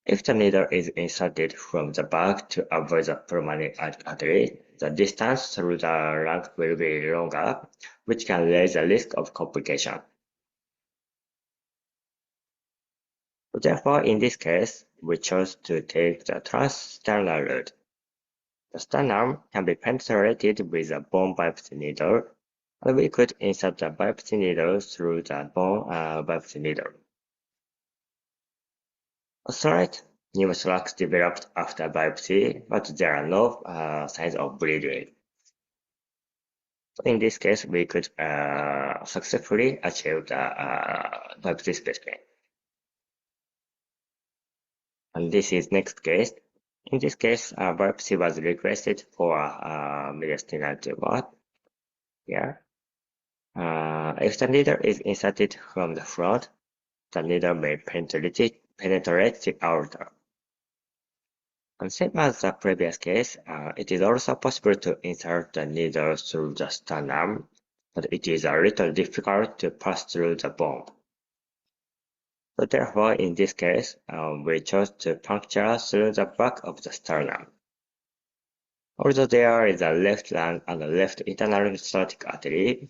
Speaker 8: If the needle is inserted from the back to avoid the pulmonary artery, the distance through the lung will be longer, which can raise the risk of complication. Therefore, in this case, we chose to take the transsternal route. The sternum can be penetrated with a bone biopsy needle, and we could insert the biopsy needle through the bone biopsy needle. A slight pneumothorax developed after biopsy, but there are no signs of bleeding. So in this case, we could successfully achieve the biopsy specimen. And this is next case. In this case, biopsy was requested for mediastinal tumor. Here, if the needle is inserted from the front, the needle may penetrate the aorta. And same as the previous case, it is also possible to insert the needle through the sternum, but it is a little difficult to pass through the bone. So therefore, in this case, we chose to puncture through the back of the sternum. Although there is a left lung and a left internal thoracic artery,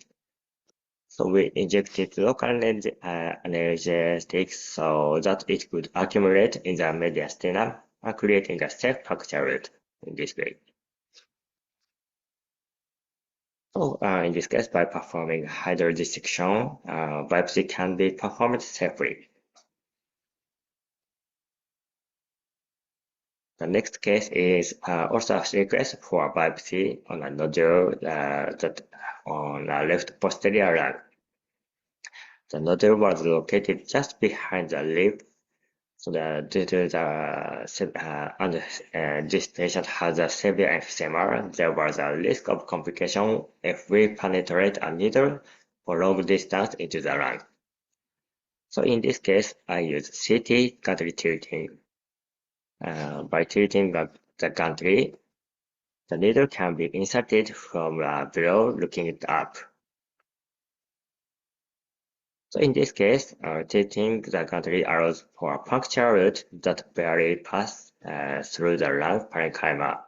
Speaker 8: so we injected local anesthetics so that it could accumulate in the mediastinum, creating a safe puncture route in this way. So in this case, by performing hydrodissection, biopsy can be performed safely. The next case is also a request for biopsy on a nodule that on the left posterior lung. The nodule was located just behind the lip, so due to this patient has a severe emphysema, there was a risk of complication if we penetrate a needle for long distance into the lung. So in this case, I use CT gantry tilting. By tilting the gantry, the needle can be inserted from below looking up. So in this case, tilting the gantry allows for a puncture route that barely passes through the lung parenchyma.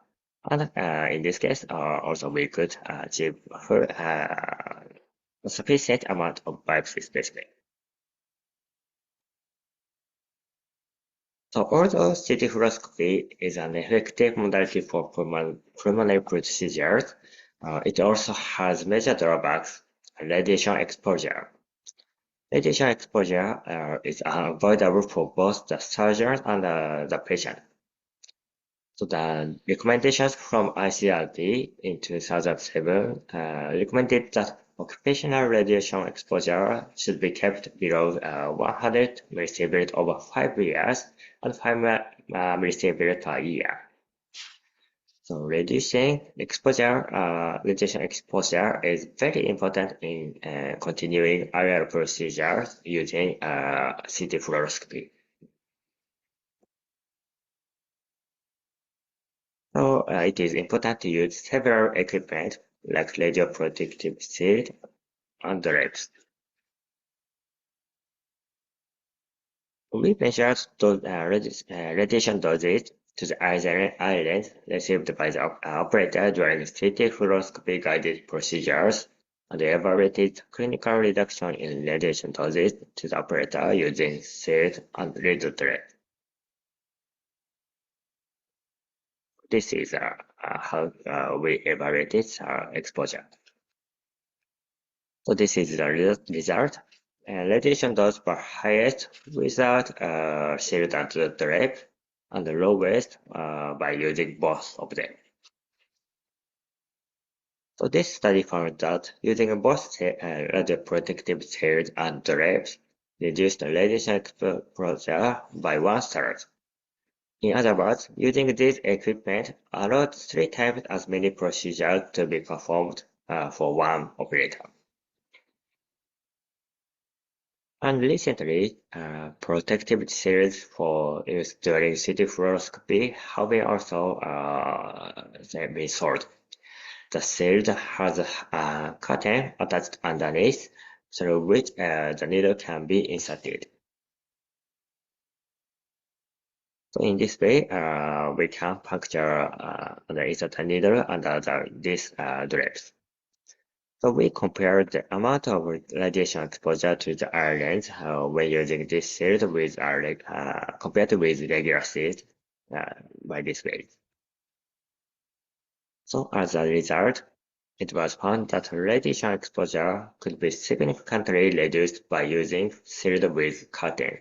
Speaker 8: And in this case, also we could achieve a sufficient amount of biopsy specimen. So although CT fluoroscopy is an effective modality for pulmonary procedures, it also has major drawbacks: radiation exposure. Radiation exposure is unavoidable for both the surgeon and the patient. So the recommendations from ICRT in 2007 recommended that occupational radiation exposure should be kept below 100 millisievert over 5 years and 5 millisievert per year. So reducing radiation exposure is very important in continuing IR procedures using CT fluoroscopy. So it is important to use several equipment like radioprotective shield and drapes. We measured radiation dosage to the island received by the operator during CT fluoroscopy guided procedures, and evaluated clinical reduction in radiation dosage to the operator using shield and radio drape. This is how we evaluated exposure. So this is the result. radiation dose were highest without shield and drape, and the lowest by using both of them. So this study found that using both radioprotective shield and drapes reduced the radiation exposure by 1/3. In other words, using this equipment allowed 3 times as many procedures to be performed for one operator. And recently, protective shields for use during CT fluoroscopy have been also been sold. The shield has a curtain attached underneath, through which the needle can be inserted. So in this way, we can puncture the insert needle under these drapes. So we compared the amount of radiation exposure to the eye lens when using this shield with compared with regular shield by this way. So as a result, it was found that radiation exposure could be significantly reduced by using shield with curtain.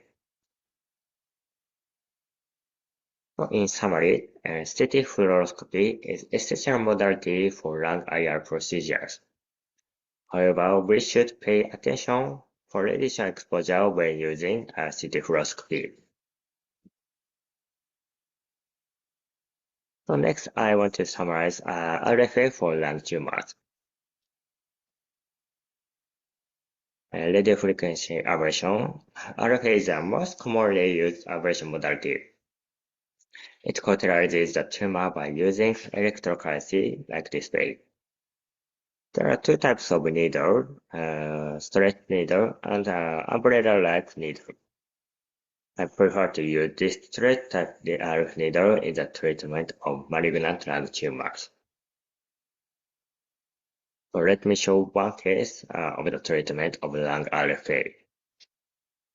Speaker 8: So in summary, CT fluoroscopy is essential modality for lung IR procedures. However, we should pay attention for radiation exposure when using CT fluoroscopy. So next, I want to summarize RFA for lung tumors. Radiofrequency ablation. RFA is the most commonly used ablation modality. It cauterizes the tumor by using electrocurrency like this way. There are 2 types of needle, straight needle and umbrella-like needle. I prefer to use this straight type RF needle in the treatment of malignant lung tumors. So let me show one case of the treatment of lung RFA.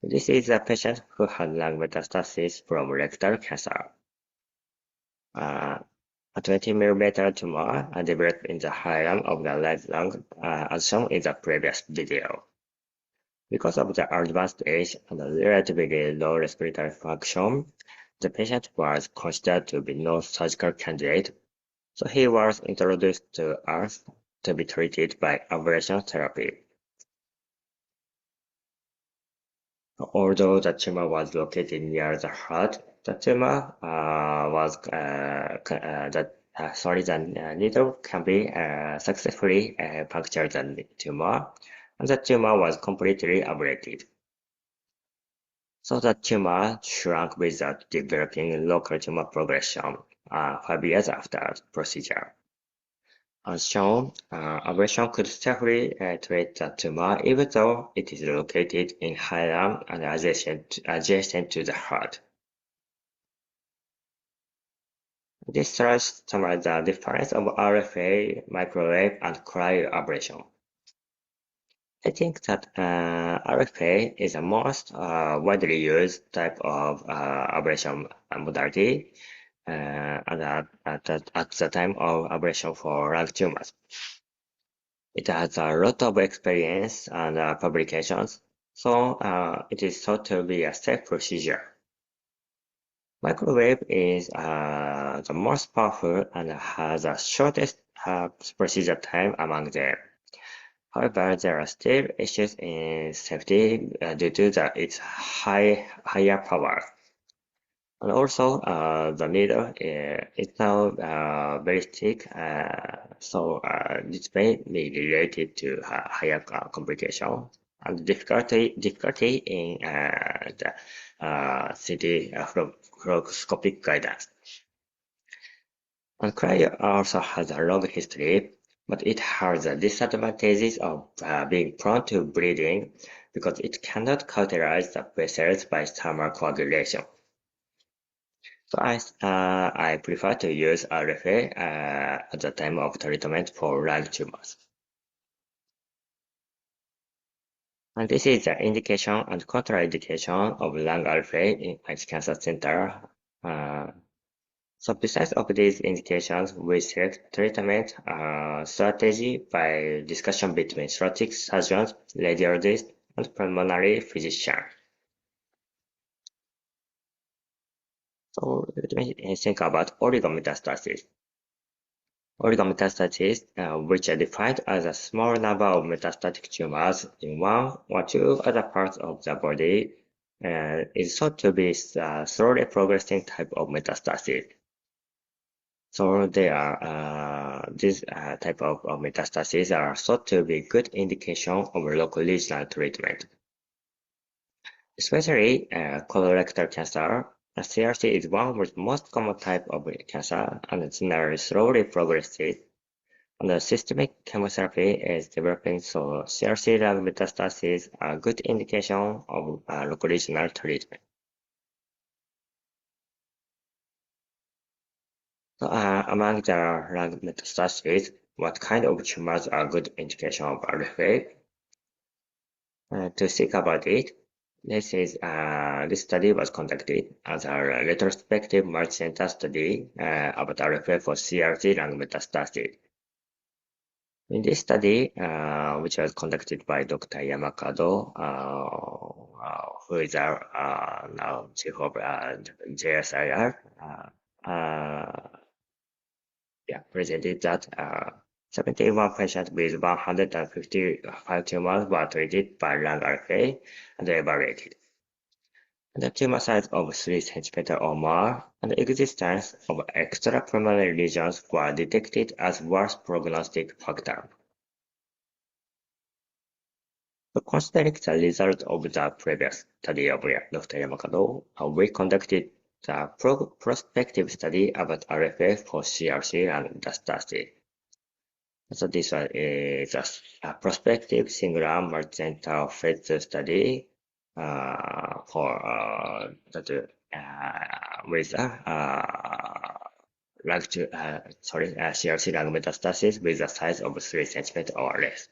Speaker 8: This is a patient who had lung metastasis from rectal cancer. A 20 mm tumor developed in the hilum of the right lung, as shown in the previous video. Because of the advanced age and relatively low respiratory function, the patient was considered to be no surgical candidate, so he was introduced to us to be treated by ablation therapy. Although the tumor was located near the heart, the tumor the needle can be successfully punctured the tumor, and the tumor was completely ablated. So the tumor shrunk without developing local tumor progression 5 years after the procedure. As shown, ablation could safely treat the tumor even though it is located in hilum and adjacent to the heart. This slide summarizes the difference of RFA, microwave, and cryoablation. I think that RFA is the most widely used type of ablation modality and at the time of ablation for lung tumors. It has a lot of experience and publications, so it is thought to be a safe procedure. Microwave is the most powerful and has the shortest procedure time among them. However, there are still issues in safety due to its higher power. And also, the needle is now very thick, so this may be related to higher complication and difficulty in the CT fluoroscopic guidance. And cryo also has a long history, but it has the disadvantages of being prone to bleeding because it cannot cauterize the vessels by thermal coagulation. So I prefer to use RFA at the time of treatment for lung tumors. And this is the indication and contraindication of lung RFA in Aichi Cancer Center. So besides of these indications, we select treatment strategy by discussion between thoracic surgeons, radiologists, and pulmonary physician. So let me think about oligometastasis. Oligometastasis, which are defined as a small number of metastatic tumors in one or two other parts of the body, is thought to be a slowly progressing type of metastasis. So they are these type of metastases are thought to be good indication of local regional treatment. Especially colorectal cancer, CRC is one of the most common type of cancer and generally slowly progresses. And the systemic chemotherapy is developing, so CRC lung metastases are a good indication of local regional treatment. So, among the lung metastases, what kind of tumors are good indication of RFA? To think about it, this study was conducted as a retrospective multicenter study about RFA for CRC lung metastases. In this study, which was conducted by Dr. Yamakado, who is now chief of Jsir, presented that 71 patients with 155 tumors were treated by lung RFA and evaluated. And the tumor size of 3 cm or more and the existence of extrapulmonary lesions were detected as worst prognostic factor. So considering the result of the previous study of Dr. Yamakado, we conducted the prospective study about RFA for CRC and metastasis. So this is a prospective single-arm multicenter phase 2 study for with CRC lung metastasis with a size of 3 cm or less.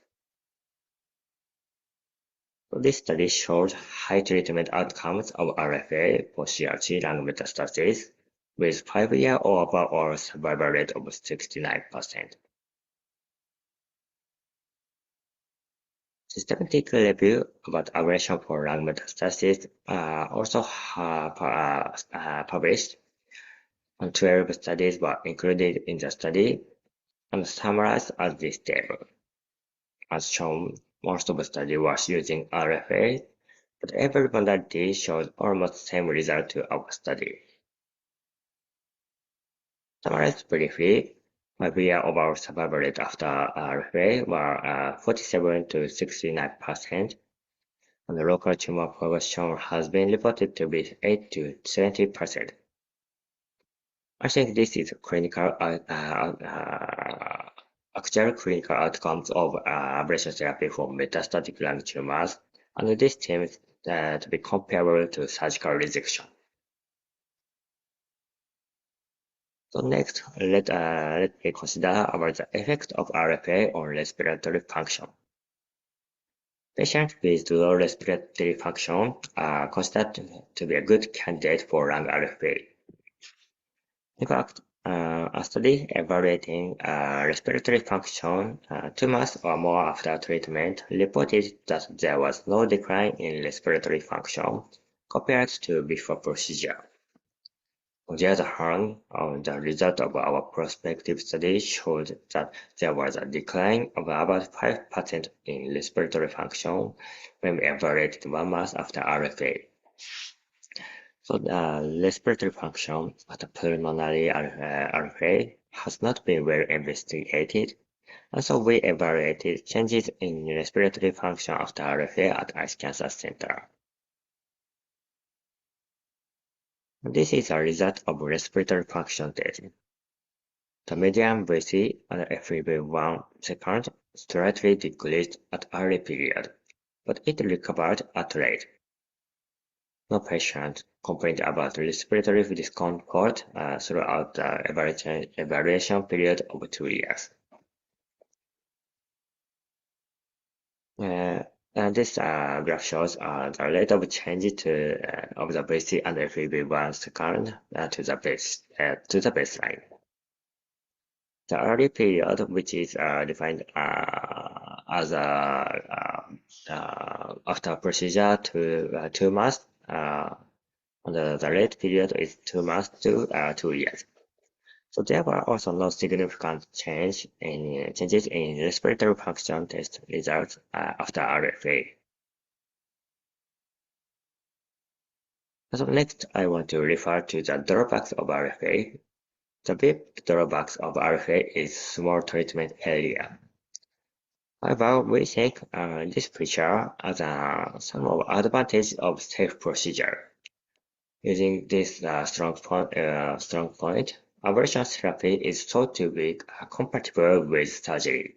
Speaker 8: So this study showed high treatment outcomes of RFA for CRC lung metastasis with 5-year or overall survival rate of 69%. Systematic review about aggression for lung metastasis also published, and 12 studies were included in the study and summarized as this table. As shown, most of the study was using RFA, but every modality showed almost the same result to our study. Summarized briefly, 5-year overall survival rate after RFA were 47 to 69%, and the local tumor progression has been reported to be 8 to 70%. I think this is clinical, actual clinical outcomes of ablation therapy for metastatic lung tumors, and this seems to be comparable to surgical resection. So next, let me consider about the effect of RFA on respiratory function. Patients with low respiratory function are considered to be a good candidate for lung RFA. In fact, a study evaluating respiratory function 2 months or more after treatment reported that there was no decline in respiratory function compared to before procedure. On the other hand, the result of our prospective study showed that there was a decline of about 5% in respiratory function when we evaluated 1 month after RFA. So the respiratory function at the pulmonary RFA has not been well investigated, and so we evaluated changes in respiratory function after RFA at Ice Cancer Center. This is a result of respiratory function testing. The median VC and FEV1 second slightly decreased at early period, but it recovered at late. No patient complained about respiratory discomfort throughout the evaluation period of 2 years. And this graph shows the rate of change of the VC and FEV1 second to the baseline. The early period, which is defined as after procedure to 2 months, and the rate period is 2 months to 2 years. So there were also no significant changes in respiratory function test results after RFA. So next, I want to refer to the drawbacks of RFA. The big drawbacks of RFA is small treatment area. However, we think this feature as some of advantage of safe procedure. Using this strong point, ablation therapy is thought to be compatible with surgery.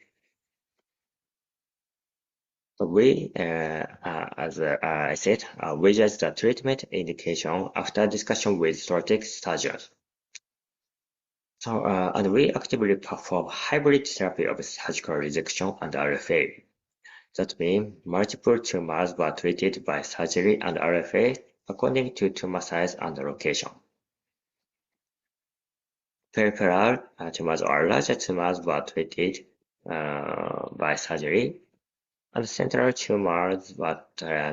Speaker 8: So we, as I said, we judge the treatment indication after discussion with thoracic surgeons. So, and we actively perform hybrid therapy of surgical resection and RFA. That means multiple tumors were treated by surgery and RFA according to tumor size and location. Peripheral tumors or larger tumors were treated by surgery, and central tumors were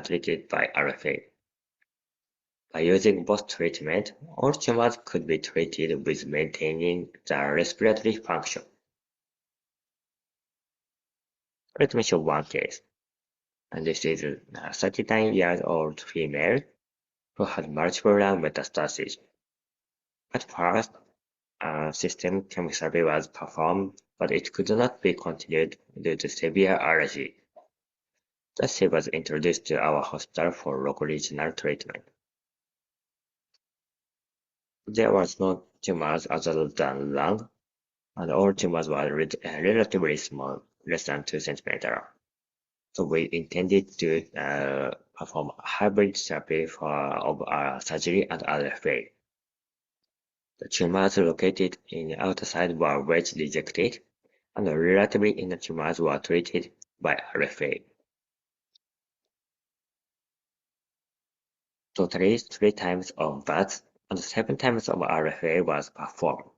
Speaker 8: treated by RFA. By using both treatment, all tumors could be treated with maintaining the respiratory function. Let me show one case. And this is a 39-year-old female who had multiple lung metastases. At first, system chemotherapy was performed, but it could not be continued due to severe allergy. Thus, she was introduced to our hospital for local regional treatment. There was no tumors other than lung, and all tumors were relatively small, less than 2 centimeters. So we intended to perform hybrid therapy of surgery and RFA. The tumors located in the outside were wedge rejected, and the relatively inner tumors were treated by RFA. Totally 3 times of VATS and 7 times of RFA was performed.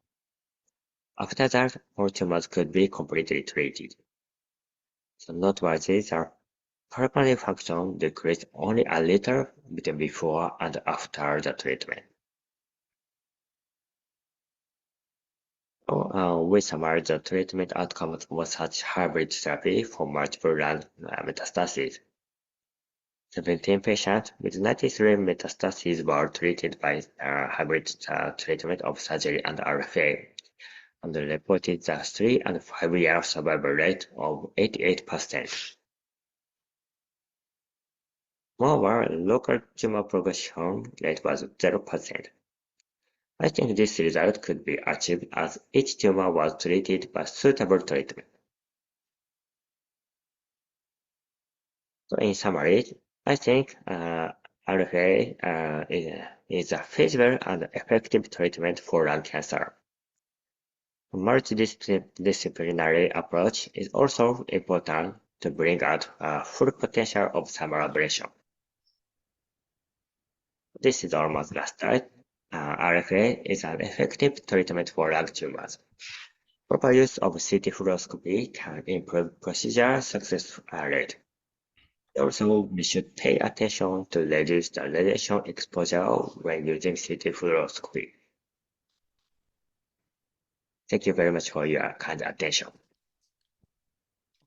Speaker 8: After that, all tumors could be completely treated. So noteworthy, the pulmonary function decreased only a little between before and after the treatment. So, we summarize the treatment outcomes of such hybrid therapy for multiple lung metastases. 17 patients with 93 metastases were treated by hybrid treatment of surgery and RFA, and reported the 3 and 5-year survival rate of 88%. Moreover, local tumor progression rate was 0%. I think this result could be achieved as each tumor was treated by suitable treatment. So in summary, I think RFA is a feasible and effective treatment for lung cancer. A multidisciplinary approach is also important to bring out full potential of thermal ablation. This is almost last slide. RFA is an effective treatment for lung tumors. Proper use of CT fluoroscopy can improve procedure success rate. Also, we should pay attention to reduce the radiation exposure when using CT fluoroscopy. Thank you very much for your kind attention.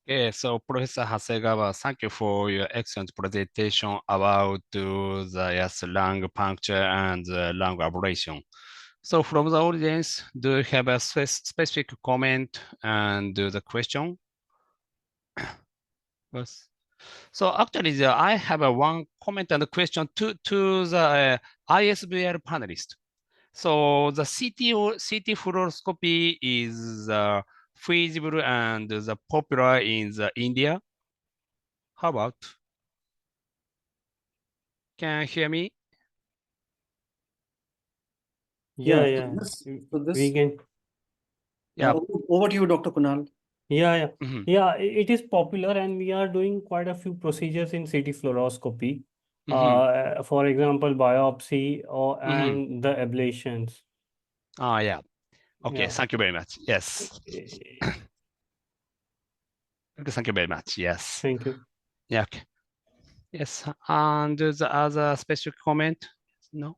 Speaker 6: Okay, so Professor Hasegawa, thank you for your excellent presentation about the lung puncture and lung ablation. So from the audience, do you have a specific comment and the question? Yes. So actually, I have one comment and a question to the ISVR panelist. So the CT fluoroscopy is feasible and the popular in the India. How about? Can you hear me?
Speaker 7: Yeah,
Speaker 1: Yeah,
Speaker 7: yeah.
Speaker 1: so this,
Speaker 7: We can.
Speaker 6: Yeah.
Speaker 1: over to you, Dr. Kunal.
Speaker 7: Yeah, yeah.
Speaker 6: Mhm.
Speaker 7: Yeah, it is popular, and we are doing quite a few procedures in CT fluoroscopy. For example, biopsy and the ablations.
Speaker 6: Yeah. Okay,
Speaker 7: Yeah.
Speaker 6: thank you very much. Yes. Thank you very much. Yes.
Speaker 7: Thank you.
Speaker 6: Yeah. Okay. Yes, and the other special comment? No?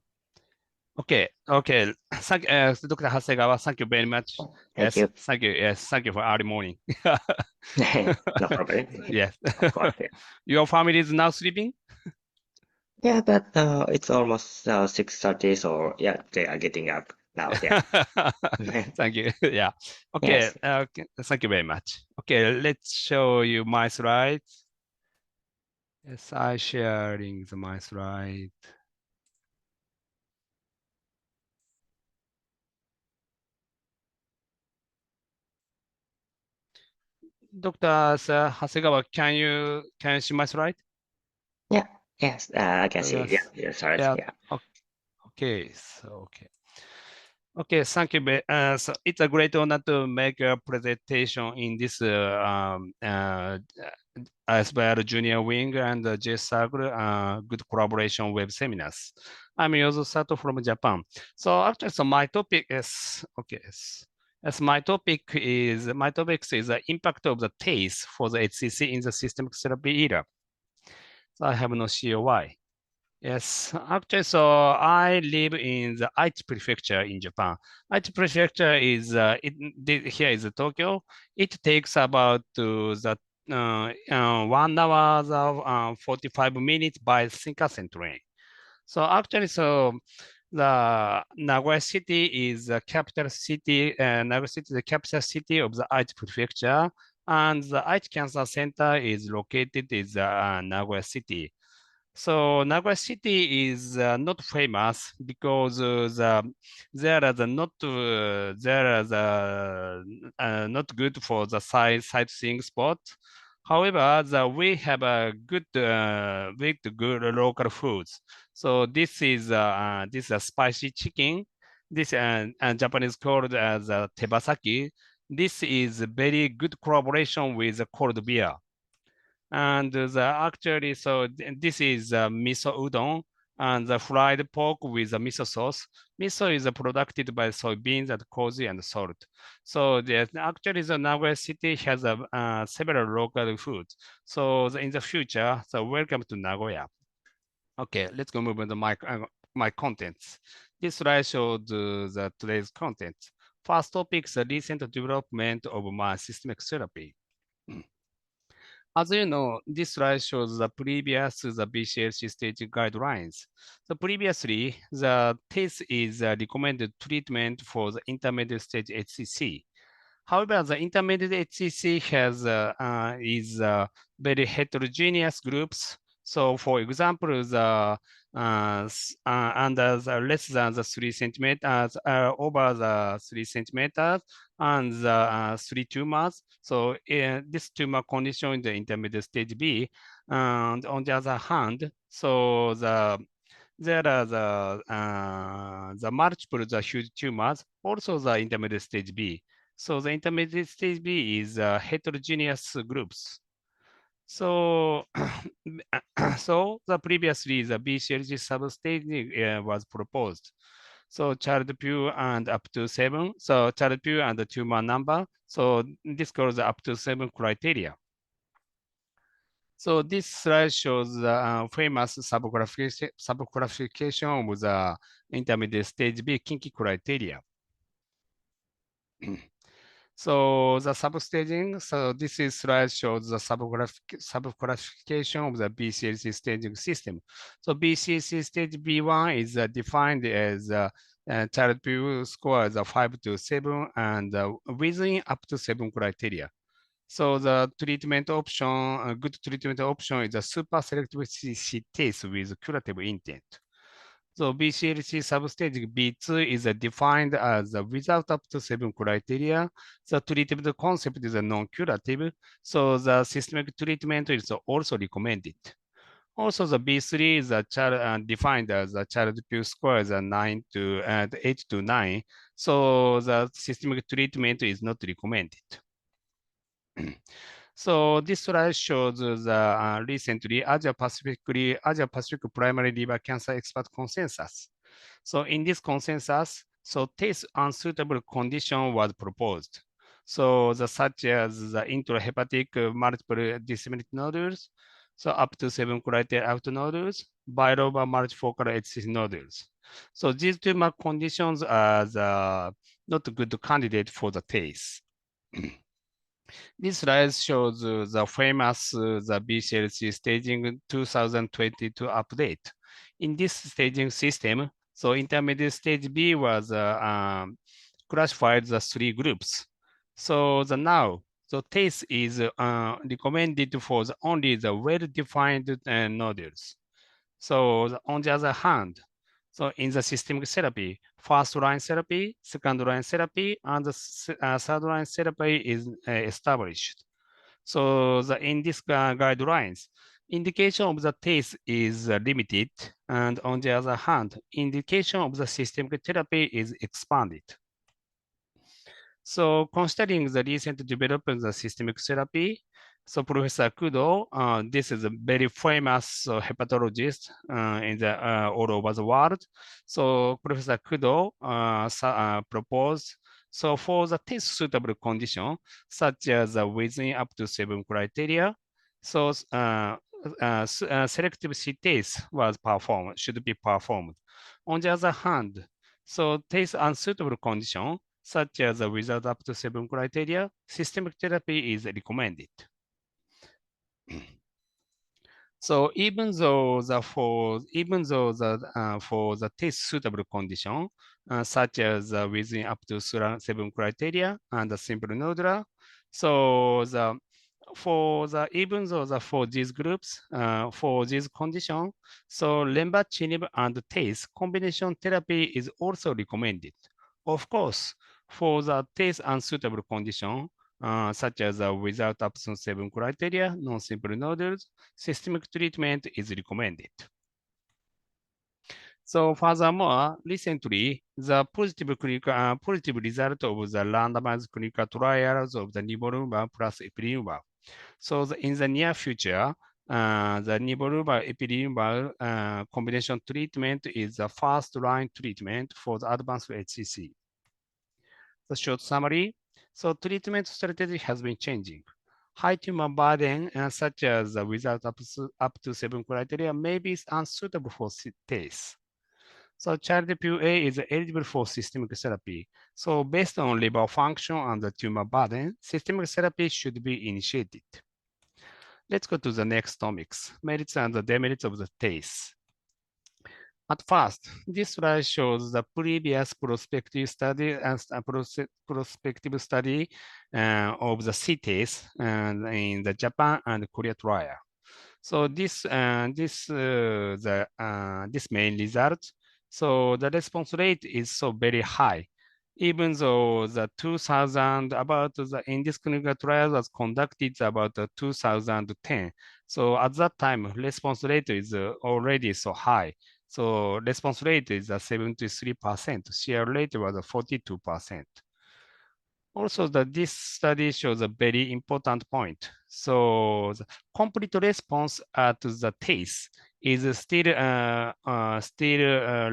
Speaker 6: Okay, okay. Thank Dr. Hasegawa, thank you very much.
Speaker 8: Thank
Speaker 6: Yes,
Speaker 8: you.
Speaker 6: thank you. Yes, thank you for early morning.
Speaker 8: No problem.
Speaker 6: Yes.
Speaker 8: Of course, yeah.
Speaker 6: Your family is now sleeping?
Speaker 8: Yeah, but it's almost 6:30, so yeah, they are getting up now. Yeah.
Speaker 6: Thank you. Yeah. Okay.
Speaker 8: Yes.
Speaker 6: Okay. Thank you very much. Okay, let's show you my slides. Yes, I sharing my slide. Dr. Hasegawa, can you see my slide?
Speaker 8: Yeah. Yes. I can see.
Speaker 6: Yes.
Speaker 8: Yeah. Yeah. Sorry.
Speaker 6: Yeah.
Speaker 8: Yeah.
Speaker 6: Okay. So okay. Okay, thank you. So it's a great honor to make a presentation in this Isvir Junior Wing and Jcircle good collaboration web seminars. I'm Yozo Sato from Japan. So actually, so my topic is okay. As my topic is the impact of the taste for the HCC in the systemic therapy era. So I have no COI. Yes, actually, so I live in the Aichi prefecture in Japan. Aichi prefecture is here is Tokyo. It takes about the 1 hour of 45 minutes by Shinkansen train. So actually, so the Nagoya city is the capital city. Nagoya city is the capital city of the Aichi prefecture, and the Aichi Cancer Center is located in the Nagoya city. So Nagoya City is not famous because there are not good for the sightseeing spot. However, we have a good good local foods. So this is a spicy chicken. This Japanese called as tebasaki. This is very good collaboration with cold beer. And actually, so this is miso udon and the fried pork with the miso sauce. Miso is produced by soybeans and koji and salt. So actually, the Nagoya city has several local foods. So in the future, so welcome to Nagoya. Okay, let's go move on to my contents. This slide shows the today's content. First topic is the recent development of my systemic therapy. As you know, this slide shows the previous the BCLC stage guidelines. So previously, the TACE is a recommended treatment for the intermediate stage HCC. However, the intermediate HCC is very heterogeneous groups. So for example, the under the less than the 3 centimeters, over the 3 centimeters, and the 3 tumors. So this tumor condition in the intermediate stage B. And on the other hand, so there are the multiple the huge tumors, also the intermediate stage B. So the intermediate stage B is heterogeneous groups. So, so the previously the BCLG substaging was proposed. So child pure and up to 7. So child pure and the tumor number. So this goes up to 7 criteria. So this slide shows the famous subclassification of the intermediate stage B kinky criteria. So the substaging, so this is slide shows the subclassification of the BCLC staging system. So BCLC stage B1 is defined as child pure score as 5 to 7 and within up to 7 criteria. So the treatment option, a good treatment option is a super selective test with curative intent. So BCLC substage B2 is defined as without up to 7 criteria. The treatment concept is non-curative, so the systemic treatment is also recommended. Also, the B3 is defined as a child pure score as 8 to 9, so the systemic treatment is not recommended. So this slide shows the recently Asia Pacific primary liver cancer expert consensus. So in this consensus, so test unsuitable condition was proposed. So such as the intrahepatic multiple disseminated nodules. So up to 7 criteria out nodules, bilobar multifocal HCC nodules. So these tumor conditions are the not good candidate for the TACE. This slide shows the famous the BCLC staging 2022 update. In this staging system, so intermediate stage B was classified the 3 groups. So the now, so TACE is recommended for only the well-defined nodules. So on the other hand, so in the systemic therapy, first line therapy, second line therapy, and the third line therapy is established. So in these guidelines, indication of the TACE is limited, and on the other hand, indication of the systemic therapy is expanded. So considering the recent development of the systemic therapy, so Professor Kudo, this is a very famous hepatologist in the all over the world. So Professor Kudo proposed, so for the test suitable condition, such as within up to 7 criteria, so selective C-test was performed, should be performed. On the other hand, so test unsuitable condition, such as without up to 7 criteria, systemic therapy is recommended. So even though for the test suitable condition, such as within up to 7 criteria and the simple nodular, so even though for these groups, for these conditions, so lenvatinib and TACE combination therapy is also recommended. Of course, for the TACE unsuitable condition, such as without up to 7 criteria, non-simple nodules, systemic treatment is recommended. So furthermore, recently, the positive result of the randomized clinical trials of the nivolumab plus ipilimumab. So in the near future, the nivolumab ipilimumab combination treatment is the first line treatment for the advanced HCC. The short summary, so treatment strategy has been changing. High tumor burden, such as without up to 7 criteria, may be unsuitable for TACE. So child PUA is eligible for systemic therapy. So based on liver function and the tumor burden, systemic therapy should be initiated. Let's go to the next topics, merits and the demerits of the TACE. At first, this slide shows the previous prospective study and prospective study of the CTAs in the Japan and Korea trial. So this main result. So the response rate is so very high, even though the 2000 in this clinical trial was conducted about 2010. So at that time, response rate is already so high. So response rate is 73%. CR rate was 42%. Also, this study shows a very important point. So the complete response at the TACE is still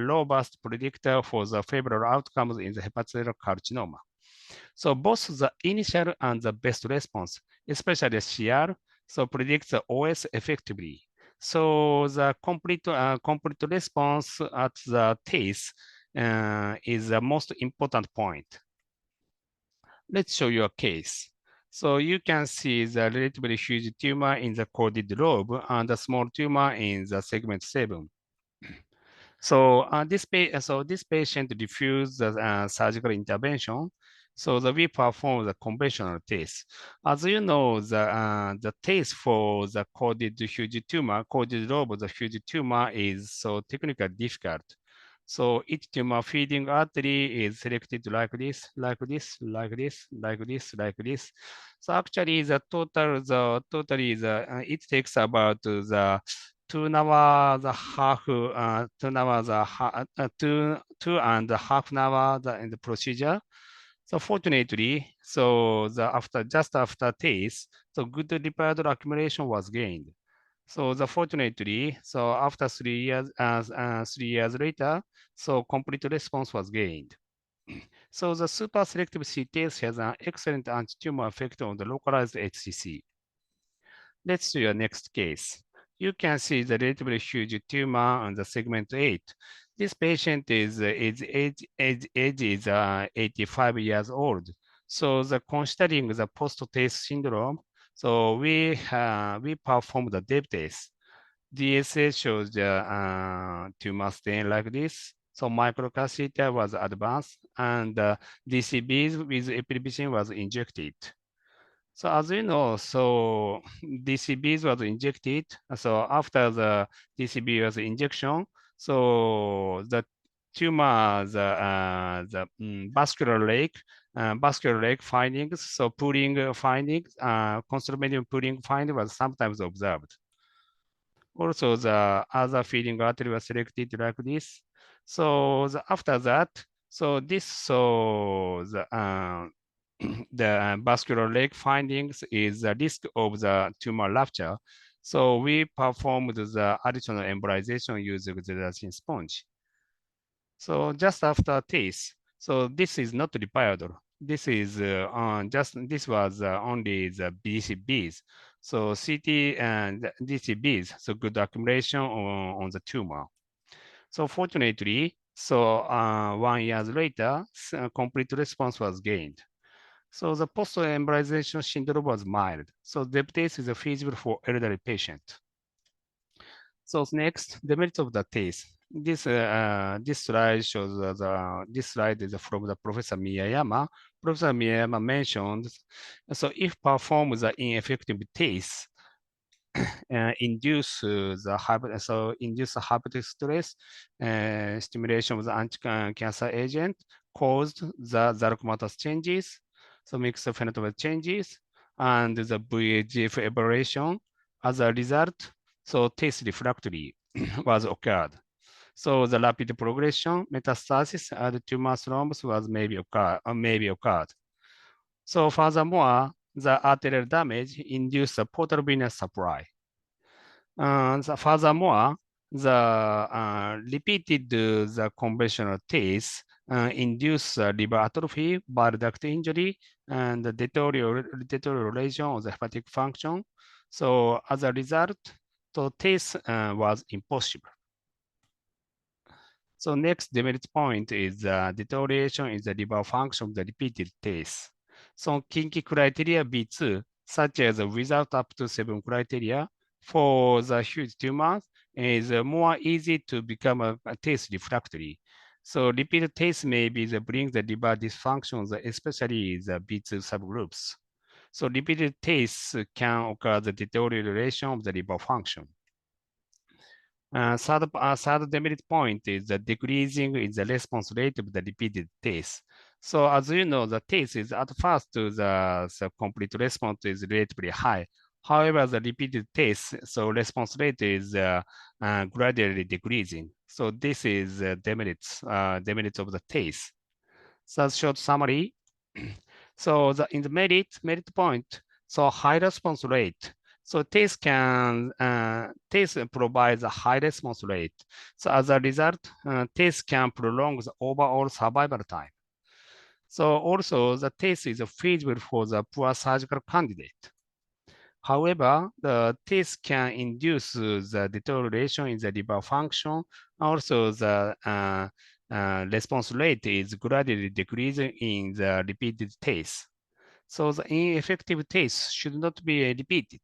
Speaker 6: robust predictor for the favorable outcomes in the hepatocellular carcinoma. So both the initial and the best response, especially CR, so predicts the OS effectively. So the complete response at the TACE is the most important point. Let's show you a case. So you can see the relatively huge tumor in the coded lobe and a small tumor in the segment 7. So this patient refused the surgical intervention. So we perform the conventional test. As you know, the test for the coded lobe of the huge tumor is so technically difficult. So each tumor feeding artery is selected like this, like this, like this, like this, like this. So actually, it takes about the 2 and a half hours in the procedure. So fortunately, so just after test, so good repair accumulation was gained. So fortunately, so after 3 years, 3 years later, so complete response was gained. So the super selective CTS has an excellent anti-tumor effect on the localized HCC. Let's do your next case. you can see the relatively huge tumor on the segment 8. This patient is age is 85 years old. So considering the post-test syndrome, so we performed the depth test. DSA shows the tumor stain like this. So microcatheter was advanced and DCBs with epinephrine was injected. So as you know, so DCBs was injected. So after the DCB was injection, so the tumor, the vascular lake findings, so pooling findings, conservative pooling finding was sometimes observed. Also, the other feeding artery was selected like this. So after that, so this, so the vascular lake findings is the risk of the tumor rupture. So we performed the additional embolization using the gelatin sponge. So just after TACE, so this is not required. This is this was only the DCBs. So CT and DCBs, so good accumulation on the tumor. So fortunately, so 1 year later, complete response was gained. So the post-embolization syndrome was mild. So DEPTACE is feasible for elderly patient. So next, the merits of the TACE. This slide shows this slide is from the Professor Miyayama. Professor Miyayama mentioned, so if performed the ineffective TACE, induce hepatic stress, stimulation of the anti-cancer agent caused the Zalcomatas changes, so mixed phenotype changes, and the VEGF aberration. As a result, so TACE refractory was occurred. So the rapid progression, metastasis, and tumor thrombus was maybe occurred. So furthermore, the arterial damage induced a portal venous supply. Furthermore, the repeated the conventional TACE induce liver atrophy, bile duct injury, and the deterioration of the hepatic function. So as a result, the TACE was impossible. So next demerit point is deterioration in the liver function of the repeated TACE. So kinky criteria B2, such as without up to 7 criteria, for the huge tumors is more easy to become a TACE refractory. So repeated TACE may be bring the liver dysfunctions, especially the B2 subgroups. So repeated TACE can occur the deterioration of the liver function. Third demerit point is the decreasing in the response rate of the repeated TACE. So as you know, the TACE is at first the complete response is relatively high. However, the repeated TACE, so response rate is gradually decreasing. So this is demerits of the TACE. So short summary. So in the merit point, so high response rate. So TACE provides a high response rate. So as a result, TACE can prolong the overall survival time. So also the TACE is feasible for the poor surgical candidate. However, the TACE can induce the deterioration in the liver function. Also, the response rate is gradually decreasing in the repeated TACE. So the ineffective TACE should not be repeated.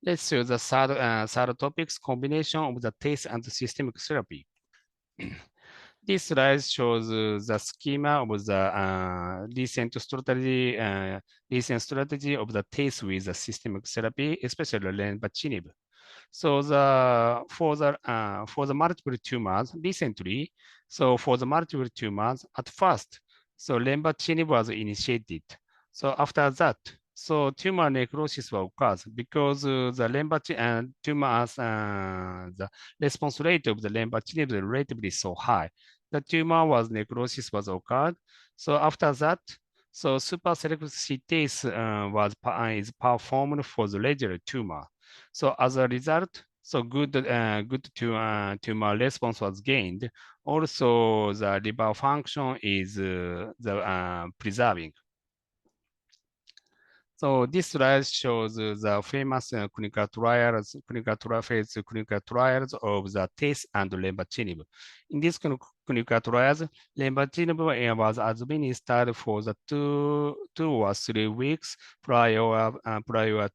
Speaker 6: Let's see the third topics, combination of the TACE and the systemic therapy. This slide shows the schema of the recent strategy of the TACE with the systemic therapy, especially lenvatinib. So for the multiple tumors recently, so for the multiple tumors at first, so lenvatinib was initiated. So after that, so tumor necrosis occurs because the tumors, the response rate of the lenvatinib is relatively so high. The tumor necrosis was occurred. So after that, so super selective CTACE is performed for the regular tumor. So as a result, so good tumor response was gained. Also, the liver function is preserving. So this slide shows the famous clinical trials of the TACE and lenvatinib. In these clinical trials, lenvatinib was administered for the two or 3 weeks prior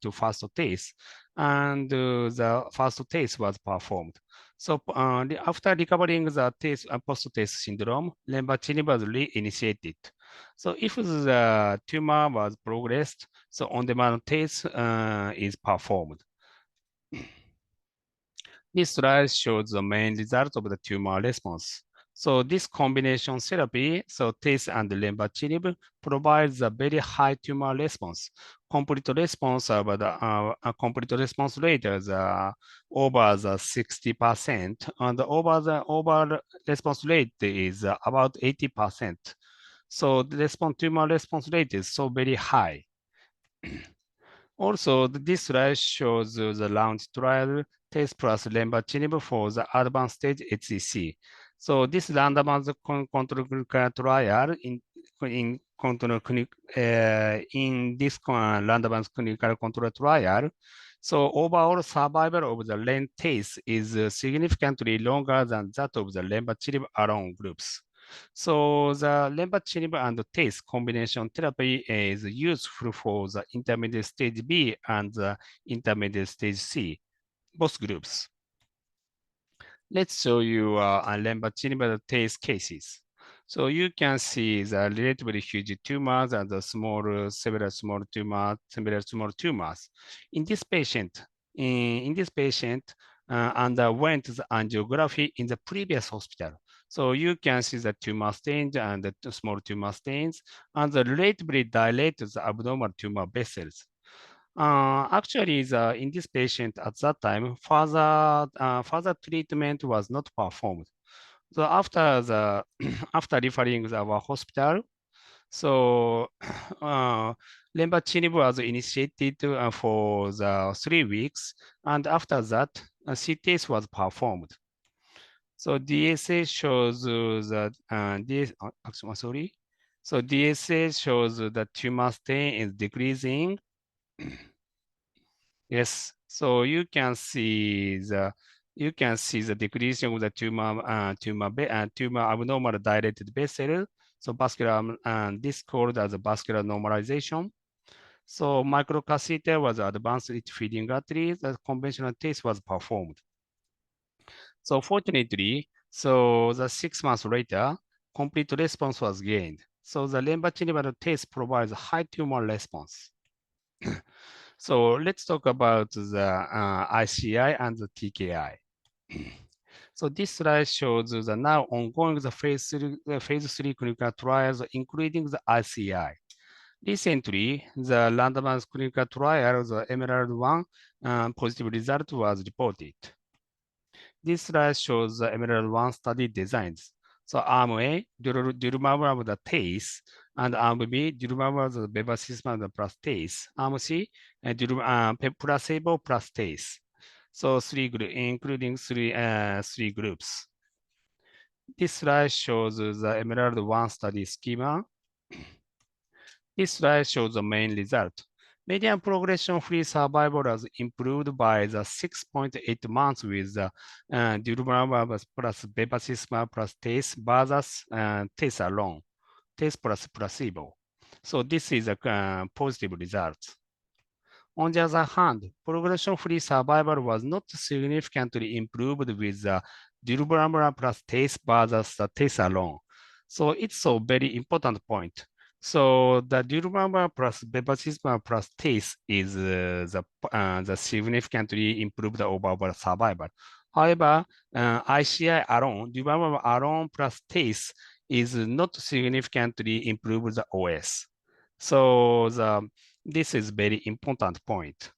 Speaker 6: to first TACE, and the first TACE was performed. So after recovering the TACE post-TACE syndrome, lenvatinib was reinitiated. So if the tumor was progressed, so on-demand TACE is performed. This slide shows the main result of the tumor response. So this combination therapy, so TACE and lenvatinib, provides a very high tumor response. Complete response complete response rate is over the 60%, and over response rate is about 80%. So the tumor response rate is so very high. Also, this slide shows the launch trial TACE plus lenvatinib for the advanced stage HCC. So this randomized control clinical trial in this randomized clinical control trial, so overall survival of the len TACE is significantly longer than that of the lenvatinib alone groups. So the lenvatinib and TACE combination therapy is useful for the intermediate stage B and the intermediate stage C, both groups. Let's show you lenvatinib and TACE cases. So you can see the relatively huge tumors and the several small tumors. In this patient, underwent the angiography in the previous hospital. So you can see the tumor stains and the small tumor stains and the relatively dilated abnormal tumor vessels. Actually, in this patient at that time, further treatment was not performed. So after after referring our hospital, so lenvatinib was initiated for the 3 weeks, and after that, CTS was performed. So DSA shows that sorry. So DSA shows the tumor stain is decreasing. Yes, so you can see the decreasing of the tumor abnormal dilated vessel. So vascular, and this called as a vascular normalization. So microcatheter was advanced feeding artery. The conventional TACE was performed. So fortunately, so the 6 months later, complete response was gained. So the lenvatinib TACE provides high tumor response. So let's talk about the ICI and the TKI. So this slide shows the now ongoing phase 3 clinical trials, including the ICI. Recently, the randomized clinical trial, the Emerald-1 positive result was reported. This slide shows the Emerald-1 study designs. So arm A, durvalumab the TACE, and arm B, durvalumab the bevacizumab plus TACE. Arm C, placebo plus TACE. So including three groups. This slide shows the Emerald-1 study schema. This slide shows the main result. Median progression-free survival was improved by the 6.8 months with the durvalumab plus bevacizumab plus TACE versus TACE alone, TACE plus placebo. So this is a positive result. On the other hand, progression-free survival was not significantly improved with the durvalumab plus TACE versus the TACE alone. So it's a very important point. So the durvalumab plus bevacizumab plus TACE is the significantly improved overall survival. However, ICI alone, durvalumab alone plus TACE is not significantly improved the OS. So this is very important point.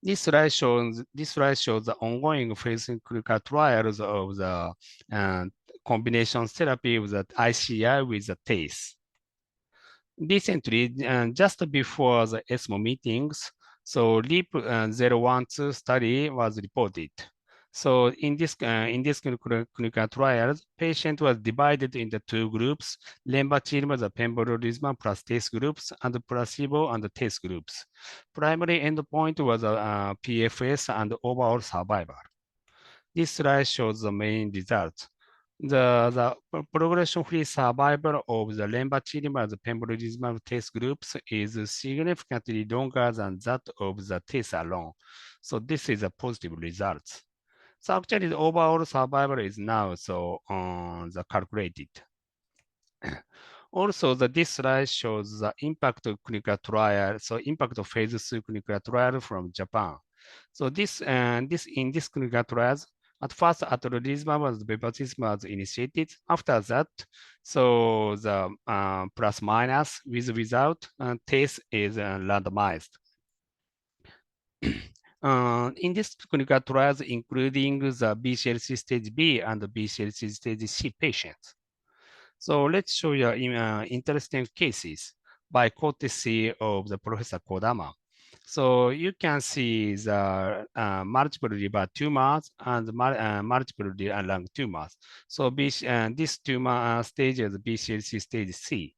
Speaker 6: This slide shows the ongoing phase clinical trials of the combination therapy with the ICI with the TACE. Recently, just before the ESMO meetings, so LEAP 012 study was reported. So in this clinical trials, patient was divided into two groups: lenvatinib, the pembrolizumab plus test groups, and placebo and the test groups. Primary endpoint was PFS and overall survival. This slide shows the main results. The progression-free survival of the lenvatinib and the pembrolizumab test groups is significantly longer than that of the test alone. So this is a positive result. So actually, the overall survival is now the calculated. Also, this slide shows the impact of clinical trial. So impact of phase 3 clinical trial from Japan. So in this clinical trials, at first atezolizumab and bevacizumab was initiated. After that, so the plus minus without test is randomized. In this clinical trials, including the BCLC stage B and the BCLC stage C patients. So let's show you interesting cases by courtesy of the Professor Kodama. So you can see the multiple liver tumors and multiple lung tumors. So this tumor stage is BCLC stage C.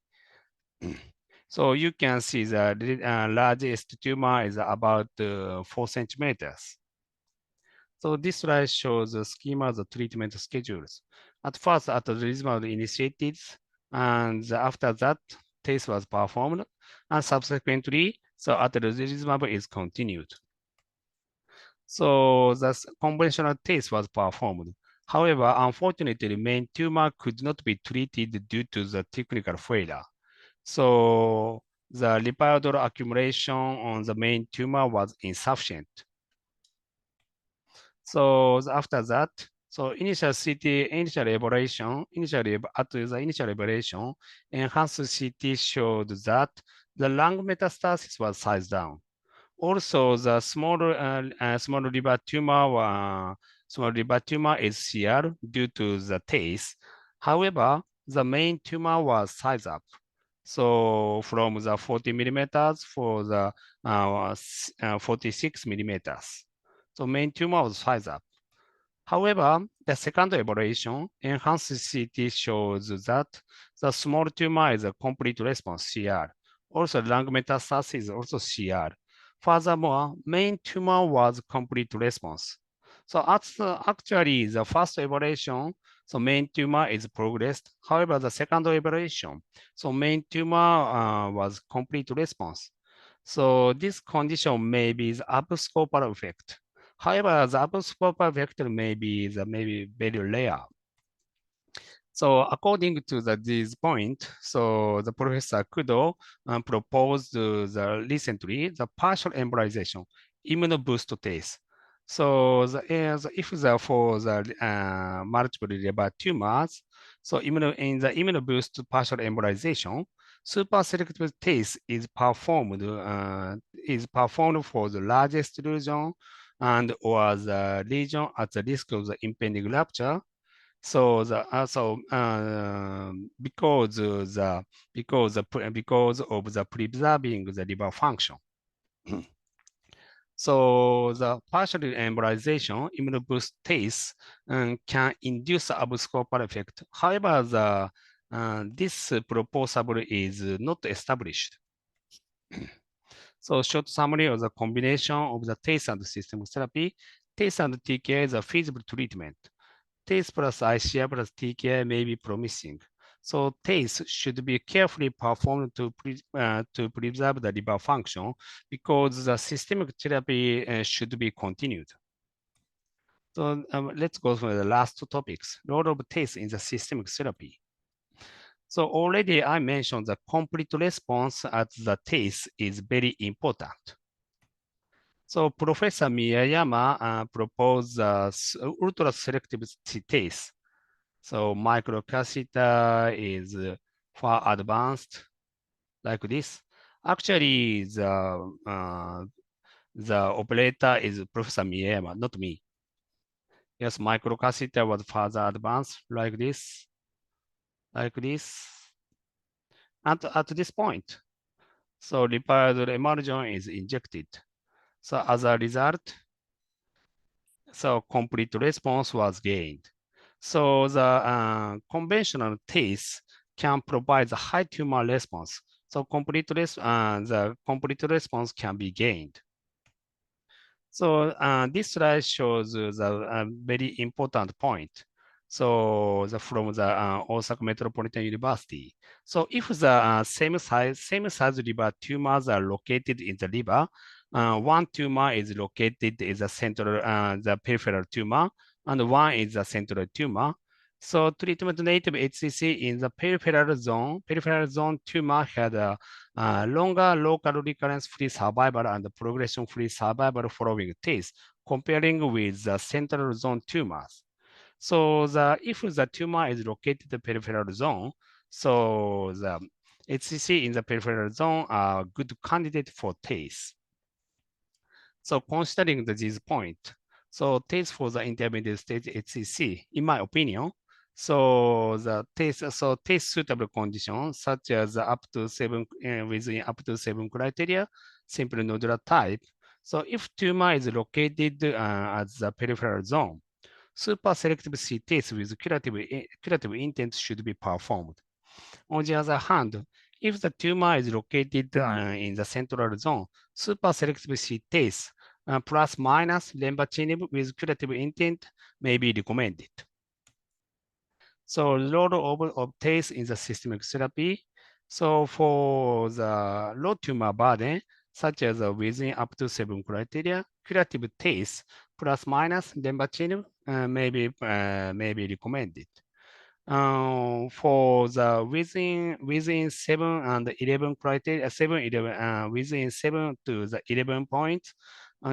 Speaker 6: So you can see the largest tumor is about 4 centimeters. So this slide shows the schema of the treatment schedules. At first, atezolizumab was initiated, and after that, test was performed, and subsequently, so atezolizumab is continued. So the conventional test was performed. However, unfortunately, main tumor could not be treated due to the technical failure. So the lipid accumulation on the main tumor was insufficient. So after that, so initial evaluation, enhanced CT showed that the lung metastasis was sized down. Also, the small liver tumor is CR due to the taste. However, the main tumor was sized up. So from the 40 millimeters for the 46 millimeters. So main tumor was sized up. However, the second evaluation, enhanced CT shows that the small tumor is a complete response CR. Also, lung metastasis is also CR. Furthermore, main tumor was complete response. So actually, the first evaluation, so main tumor is progressed. However, the second evaluation, so main tumor was complete response. So this condition may be the abscopal effect. However, the abscopal vector may be very rare. So according to this point, so the Professor Kudo proposed recently the partial embolization immunoboost test. So if for the multiple liver tumors, so in the immunoboost partial embolization, super selective test is performed for the largest lesion and or the lesion at the risk of the impending rupture. So because of the preserving the liver function. So the partial embolization immunoboost test can induce abscopal effect. However, this proposal is not established. So short summary of the combination of the TACE and systemic therapy. TACE and TKI is a feasible treatment. TACE plus ICI plus TKI may be promising. So TACE should be carefully performed to preserve the liver function because the systemic therapy should be continued. So let's go for the last two topics. Role of TACE in the systemic therapy. So already I mentioned the complete response at the TACE is very important. So Professor Miyayama proposed ultra-selective TACE. So microcatheter is far advanced like this. Actually, the operator is Professor Miyayama, not me. Yes, microcatheter was further advanced like this, And at this point, so lipid emulsion is injected. So as a result, So complete response was gained. So the conventional TACE can provide the high tumor response. So the complete response can be gained. So this slide shows the very important point. So from the Osaka Metropolitan University. So if the same size liver tumors are located in the liver, one tumor is located in the central, the peripheral tumor, and one is the central tumor. So treatment-native HCC in the peripheral zone tumor had a longer local recurrence-free survival and progression-free survival following TACE, comparing with the central zone tumors. So if the tumor is located in the peripheral zone, so the HCC in the peripheral zone are a good candidate for TACE. So considering this point, so TACE for the intermediate stage HCC, in my opinion, so the TACE suitable conditions such as up to 7 within up to 7 criteria, simple nodular type. So if tumor is located at the peripheral zone, super selective CTACE with curative intent should be performed. On the other hand, if the tumor is located in the central zone, super selective CTACE plus minus lenvatinib with curative intent may be recommended. So role of TACE in the systemic therapy. So for the low tumor burden, such as within up to 7 criteria, curative TACE plus minus lenvatinib may be recommended. For the within 7 and 11 criteria, within 7 to the 11 points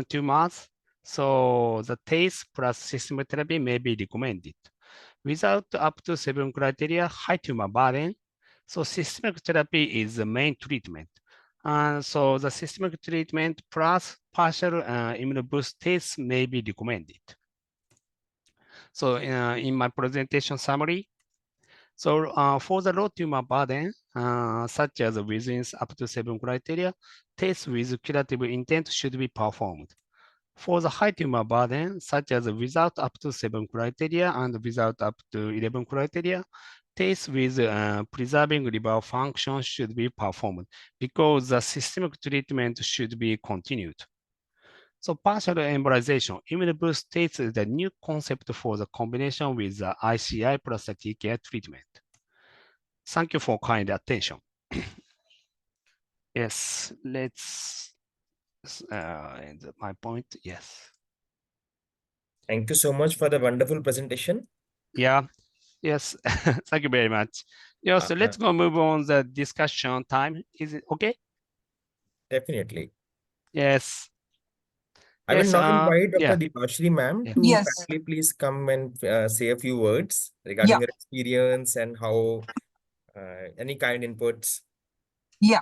Speaker 6: tumors, so the TACE plus systemic therapy may be recommended. Without up to 7 criteria, high tumor burden, so systemic therapy is the main treatment. So the systemic treatment plus partial immunoboost TACE may be recommended. So in my presentation summary, so for the low tumor burden, such as within up to 7 criteria, TACE with curative intent should be performed. For the high tumor burden, such as without up to 7 criteria and without up to 11 criteria, TACE with preserving liver function should be performed because the systemic treatment should be continued. So partial embolization, immunoboost TACE is the new concept for the combination with the ICI plus the TKI treatment. Thank you for kind attention. Yes, let's end my point. Yes.
Speaker 3: Thank you so much for the wonderful presentation.
Speaker 6: Yeah. Yes. Thank you very much. Yeah. So let's go move on the discussion time. Is it okay?
Speaker 3: Definitely.
Speaker 6: Yes.
Speaker 3: I will
Speaker 6: Yes,
Speaker 3: now invite Dr.
Speaker 6: yeah.
Speaker 3: Deepashri ma'am
Speaker 6: Yeah.
Speaker 3: to
Speaker 9: Yes.
Speaker 3: kindly please come and say a few words regarding
Speaker 9: Yeah.
Speaker 3: her experience and how any kind inputs.
Speaker 9: Yeah.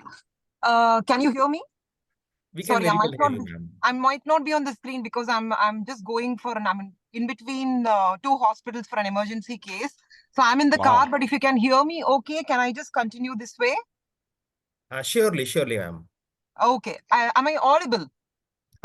Speaker 9: Can you hear me?
Speaker 3: We can
Speaker 9: Sorry,
Speaker 3: very well hear you, ma'am.
Speaker 9: I might not be on the screen because I'm just going for I'm in between two hospitals for an emergency case. So I'm in the car, but if you can hear me, okay, can I just continue this way?
Speaker 3: Surely, ma'am.
Speaker 9: Okay. Am I audible?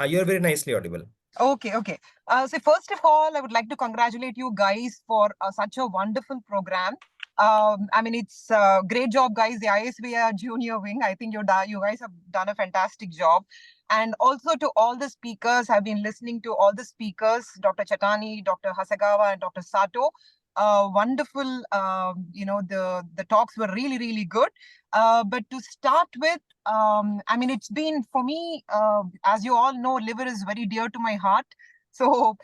Speaker 3: You're very nicely audible.
Speaker 9: Okay. So first of all, I would like to congratulate you guys for such a wonderful program. I mean, it's a great job, guys. The ISVR Junior Wing. I think you guys have done a fantastic job. And also to all the speakers, I've been listening to all the speakers, Dr. Chatani, Dr. Hasegawa, and Dr. Sato. Wonderful. The talks were really, really good. But to start with, I mean, it's been for me, as you all know, liver is very dear to my heart. So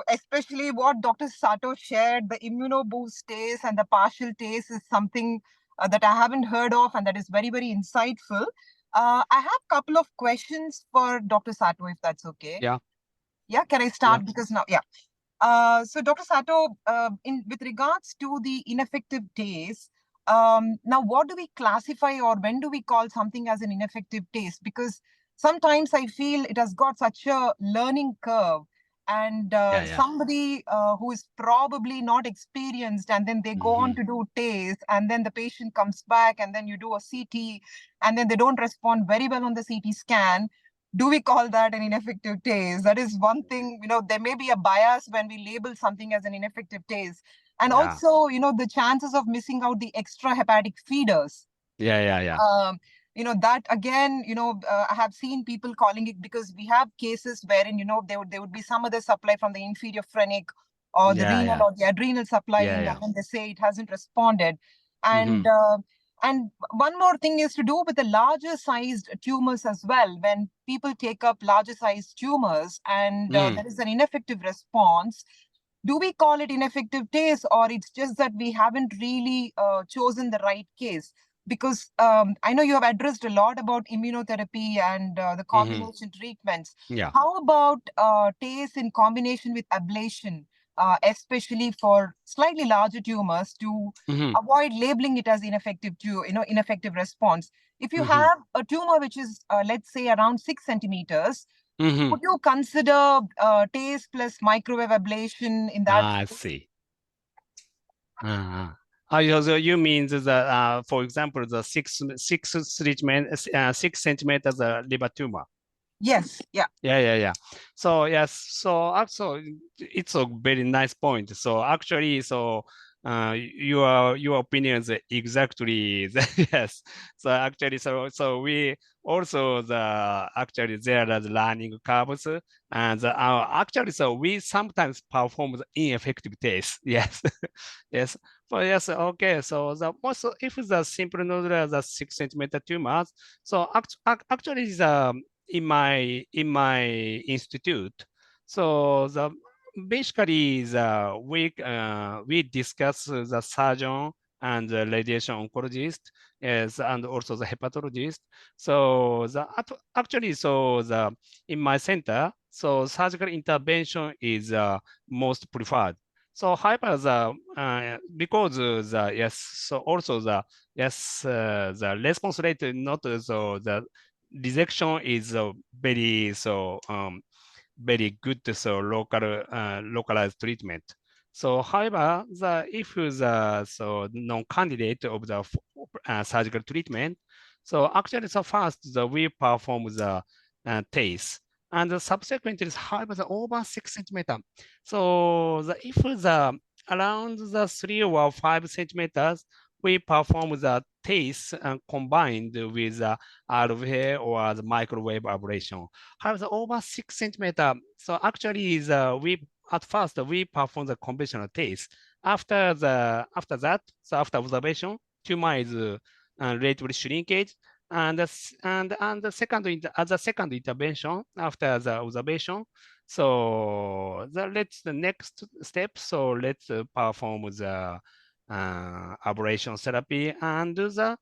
Speaker 9: especially what Dr. Sato shared, the immunoboost TACE and the partial TACE is something that I haven't heard of and that is very, very insightful. I have a couple of questions for Dr. Sato, if that's okay.
Speaker 6: Yeah.
Speaker 9: Yeah, can I start?
Speaker 6: Yeah.
Speaker 9: Because now, yeah. So Dr. Sato, with regards to the ineffective TACE, now what do we classify or when do we call something as an ineffective TACE? Because sometimes I feel it has got such a learning curve and somebody who is probably not experienced and then they go on to do TACE and then the patient comes back and then you do a CT and then they don't respond very well on the CT scan. do we call that an ineffective taste? That is one thing, there may be a bias when we label something as an ineffective taste. And
Speaker 6: Yeah.
Speaker 9: also, the chances of missing out the extra hepatic feeders.
Speaker 6: Yeah.
Speaker 9: That again, I have seen people calling it, because we have cases wherein, there would be some other supply from the inferior phrenic or the renal or the adrenal supply, and then they say it hasn't responded. And and one more thing is to do with the larger sized tumors as well. When people take up larger sized tumors and there is an ineffective response, do we call it ineffective taste, or it's just that we haven't really chosen the right case? Because I know you have addressed a lot about immunotherapy and the combination treatments.
Speaker 6: Yeah.
Speaker 9: How about taste in combination with ablation, especially for slightly larger tumors, to avoid labeling it as ineffective response? If you have a tumor which is, let's say, around 6 centimeters, would you consider taste plus microwave ablation in that?
Speaker 6: I see. So you mean that, for example, the 6 centimeters liver tumor?
Speaker 9: Yes. Yeah.
Speaker 6: Yeah. So yes, so also it's a very nice point. So actually, your opinion is exactly yes. So actually, so we also actually there are the learning curves, and actually, so we sometimes perform the ineffective test. Yes, yes. But yes, okay. So if the simple nodule has a 6 centimeter tumors, so actually in my institute, so basically we discuss the surgeon and the radiation oncologist, yes, and also the hepatologist. So actually, in my center, so surgical intervention is most preferred. So however, because the response rate not so the rejection is very good localized treatment. So however, if the non-candidate of the surgical treatment, so actually first we perform the TACE, and subsequently however the over 6 centimeter. So if around the 3 or 5 centimeters, we perform the TACE combined with RVA or the microwave ablation. However, over 6 centimeter. So actually, at first we perform the conventional TACE. After that, so after observation, tumor is relatively shrinkage, and the second intervention after the observation. So the next step. So let's perform the ablation therapy and the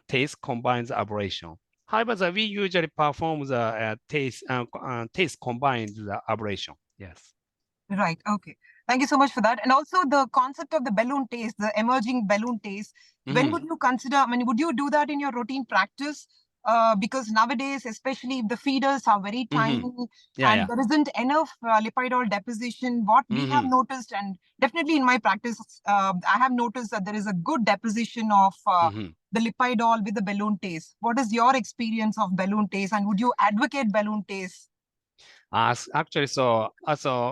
Speaker 6: TACE combines ablation. However, we usually perform the TACE combined the ablation. Yes.
Speaker 9: Right. Okay. Thank you so much for that. And also the concept of the balloon taste, the emerging balloon taste. When would you consider, would you do that in your routine practice? Because nowadays, especially if the feeders are very tiny and there isn't enough lipidol deposition, what we have noticed, and definitely in my practice, I have noticed that there is a good deposition of the lipidol with the balloon taste. What is your experience of balloon taste, and would you advocate balloon taste?
Speaker 6: Actually, so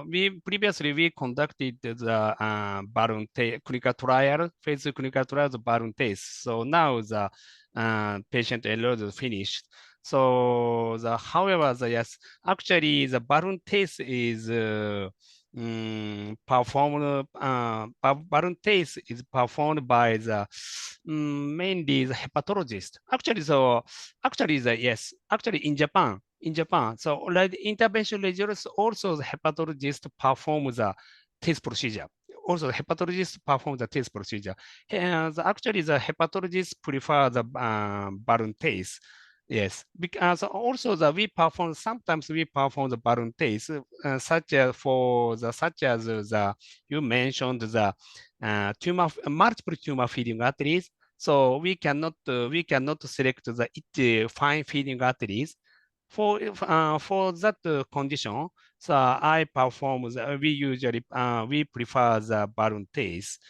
Speaker 6: we previously conducted the balloon clinical trial, phase 2 clinical trial, the balloon test. So now the patient enrolled is finished. So however, yes, actually the balloon test is performed. Balloon test is performed by the mainly the hepatologist. Actually, in Japan. So intervention results also the hepatologist perform the test procedure. Also, the hepatologist perform the test procedure. And actually, the hepatologist prefer the balloon test. Yes, because also sometimes we perform the balloon test, such as you mentioned the multiple tumor feeding arteries. So we cannot select the fine feeding arteries. For that condition, so we usually we prefer the balloon test.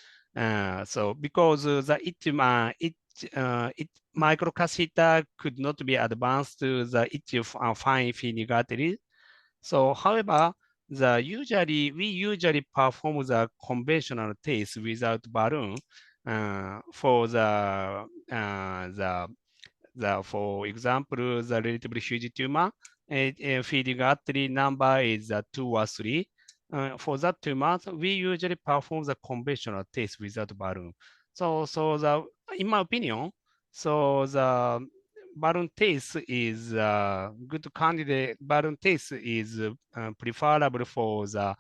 Speaker 6: So because it microcatheter could not be advanced to the itch of fine feeding artery. So, however, we usually perform the conventional test without balloon for for example, the relatively huge tumor, feeding artery number is 2 or 3. For that tumor, we usually perform the conventional test without balloon. So in my opinion, so the balloon test is good candidate. Balloon test is preferable for the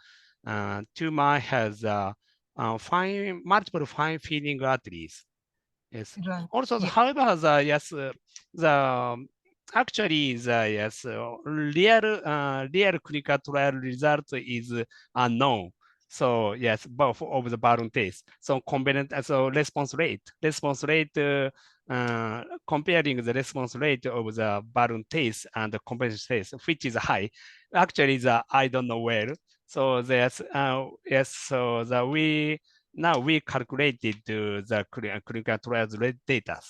Speaker 6: tumor has multiple fine feeding arteries. Yes.
Speaker 9: Right.
Speaker 6: Also,
Speaker 9: Yeah.
Speaker 6: however, the actually the real clinical trial result is unknown. So yes, both of the balloon test. So response rate, comparing the response rate of the balloon test and the conventional test, which is high. Actually, I don't know where. So there's yes, so now we calculated the clinical trials data.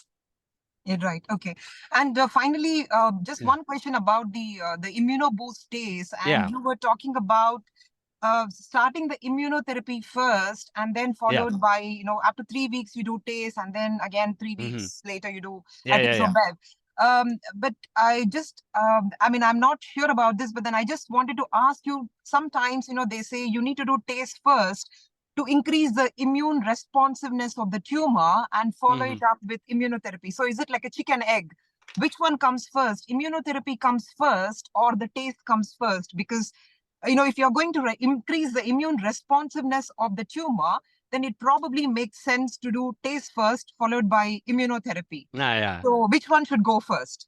Speaker 9: Yeah, right. Okay. And finally, just one question about the immunoboost days. And
Speaker 6: Yeah.
Speaker 9: you were talking about starting the immunotherapy first, and then followed by, after 3 weeks you do TACE, and then again 3 weeks later you do Bev. But I just, I'm not sure about this, but then I just wanted to ask you, sometimes, they say you need to do TACE first to increase the immune responsiveness of the tumor and follow it up with immunotherapy. So is it like a chicken egg? Which one comes first? Immunotherapy comes first or the TACE comes first? Because if you're going to increase the immune responsiveness of the tumor, then it probably makes sense to do TACE first, followed by immunotherapy. So which one should go first?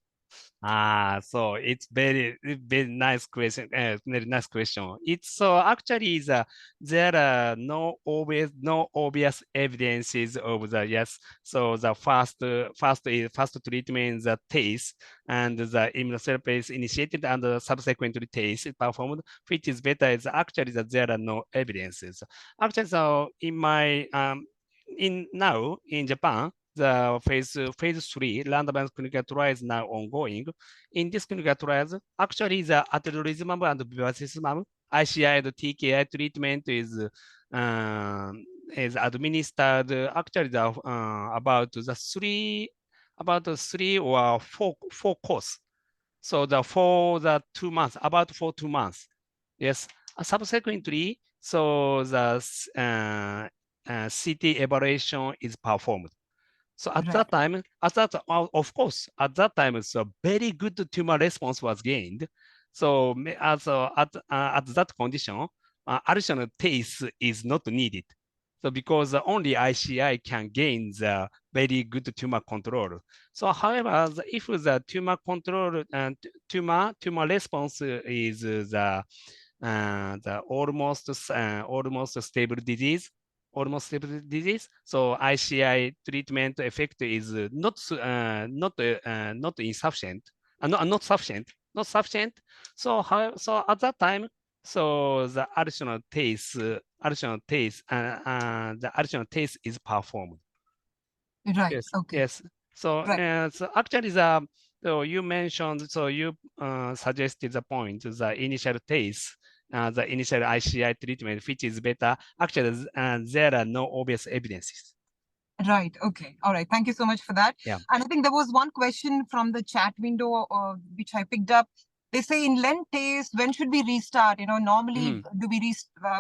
Speaker 6: So it's very nice question. Very nice question. It's so actually there are no obvious evidences of the yes. So the first treatment, the TACE, and the immunotherapy is initiated and subsequently TACE is performed, which is better. Is actually that there are no evidences. Actually, so in my now in Japan, the phase 3 randomized clinical trial is now ongoing. In this clinical trials, actually the atezolizumab and bevacizumab, ICI and TKI treatment is administered actually about three or four course. So for the 2 months, for 2 months. Yes. Subsequently, so the CT evaluation is performed. So at that time, of course, at that time, so very good tumor response was gained. So at that condition, additional TACE is not needed. So because only ICI can gain the very good tumor control. So however, if the tumor control and tumor response is the almost stable disease, so ICI treatment effect is not insufficient, not sufficient. So at that time, so the additional TACE is performed.
Speaker 9: Right.
Speaker 6: Yes.
Speaker 9: Okay.
Speaker 6: Yes. So, so actually, so you mentioned, so you suggested the point, the initial TACE, the initial ICI treatment, which is better. Actually, there are no obvious evidences.
Speaker 9: Right. Okay. All right. Thank you so much for that.
Speaker 6: Yeah.
Speaker 9: And I think there was one question from the chat window, which I picked up. They say in Lent TACE, when should we restart? Normally,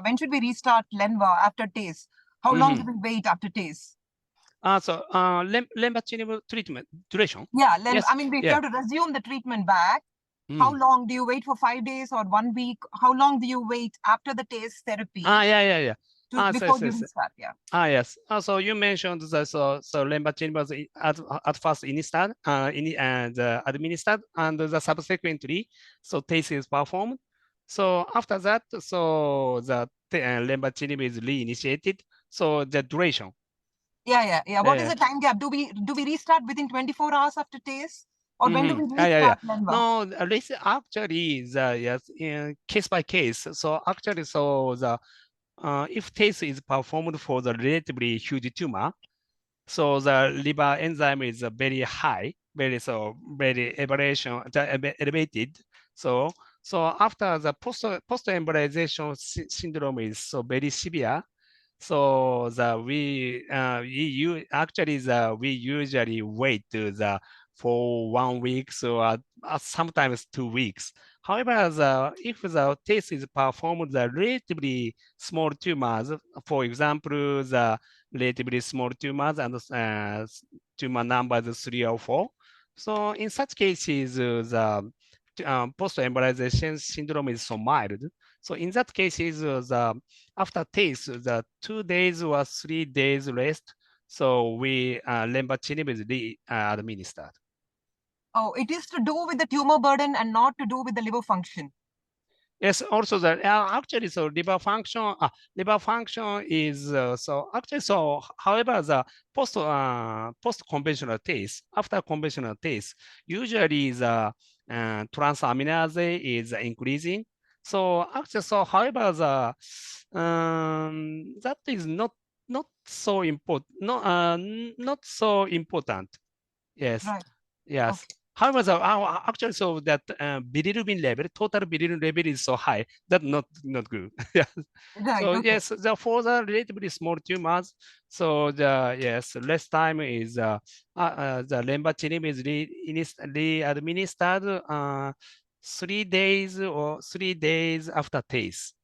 Speaker 9: when should we restart Lenva after TACE? How long do we wait after TACE?
Speaker 6: So lenvatinib treatment duration.
Speaker 9: Yeah,
Speaker 6: yes.
Speaker 9: I mean, if you have to resume the treatment back, how long do you wait for 5 days or 1 week? How long do you wait after the TACE therapy?
Speaker 6: Yeah.
Speaker 9: Before you restart, yeah.
Speaker 6: Yes. So you mentioned that so lenvatinib was at first administered and the subsequently so TACE is performed. So after that, so the lenvatinib is reinitiated. So the duration.
Speaker 9: Yeah. What is the time gap? Do we restart within 24 hours after TACE? Or when do we restart Lenva?
Speaker 6: No, actually, case by case. So actually, so the if TACE is performed for the relatively huge tumor, So the liver enzyme is very high, very elevated. So after the post embolization syndrome is so very severe. So we usually wait for 1 week, so sometimes 2 weeks. However, if the test is performed the relatively small tumors, for example, the relatively small tumors and tumor numbers 3 or 4. So in such cases, the post-embolization syndrome is so mild. So in that cases, after test, the 2 days or 3 days rest, so we lenvatinib is administered.
Speaker 9: Oh, it is to do with the tumor burden and not to do with the liver function.
Speaker 6: Yes, also the actually so liver function is however the post conventional test, after conventional test, usually the transaminase is increasing. So actually however the that is not so important, not so important. Yes.
Speaker 9: Right.
Speaker 6: Yes.
Speaker 9: Okay.
Speaker 6: However, actually, so that bilirubin level, total bilirubin level is so high that not good. Yes.
Speaker 9: Right.
Speaker 6: So
Speaker 9: Okay.
Speaker 6: yes, for the relatively small tumors, so less time is the lenvatinib is administered 3 days after test.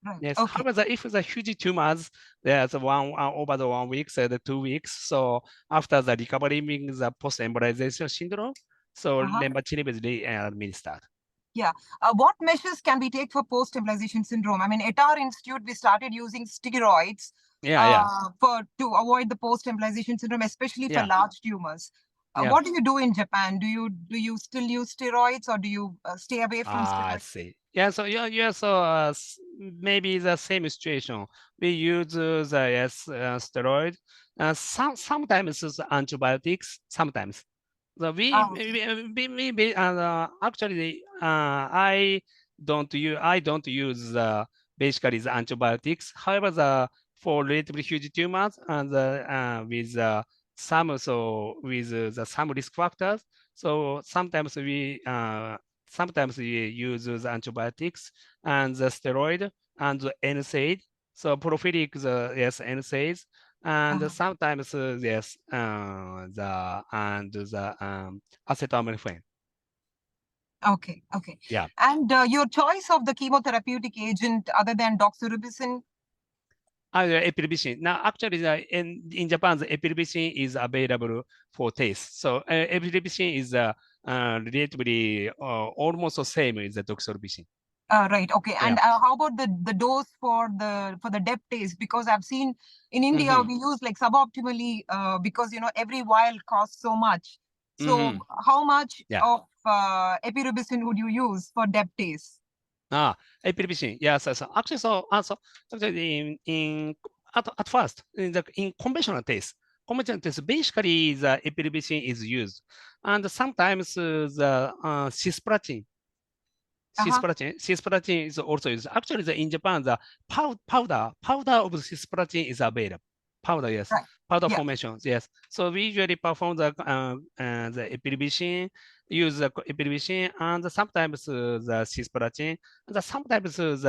Speaker 9: Right.
Speaker 6: Yes.
Speaker 9: Okay.
Speaker 6: However, if the huge tumors, there's over the 1 week, so the 2 weeks. So after the recovery means the post-embolization syndrome, so lenvatinib is administered.
Speaker 9: Yeah. What measures can we take for post-embolization syndrome? I mean, at our institute, we started using steroids to avoid the post-embolization syndrome, especially for large tumors. What do you do in Japan? Do you still use steroids, or do you stay away from steroids?
Speaker 6: I see. Yeah, so so maybe the same situation. We use steroid. Sometimes it's antibiotics. Sometimes. So actually I don't use basically the antibiotics. However, for relatively huge tumors and with some some risk factors, so sometimes we use the antibiotics and the steroid and the NSAID. So prophylactic NSAIDs, and sometimes the acetaminophen.
Speaker 9: Okay. Okay.
Speaker 6: Yeah.
Speaker 9: And your choice of the chemotherapeutic agent other than doxorubicin?
Speaker 6: Epirubicin. Now, actually, in Japan, the epirubicin is available for taste. So epirubicin is relatively almost the same as the doxorubicin.
Speaker 9: Right. Okay. And how about the dose for the depth taste? Because I've seen in India we use like suboptimally because every vial costs so much. So how much of epirubicin would you use for depth taste?
Speaker 6: Epirubicin. Yes. Actually, at first in conventional taste, basically the epirubicin is used, and sometimes the cisplatin. Cisplatin is also used. Actually, in Japan, the powder of cisplatin is available. Powder, yes.
Speaker 9: Right.
Speaker 6: Powder formations, yes. So we usually perform the epirubicin, use the epirubicin, and sometimes the cisplatin, and sometimes as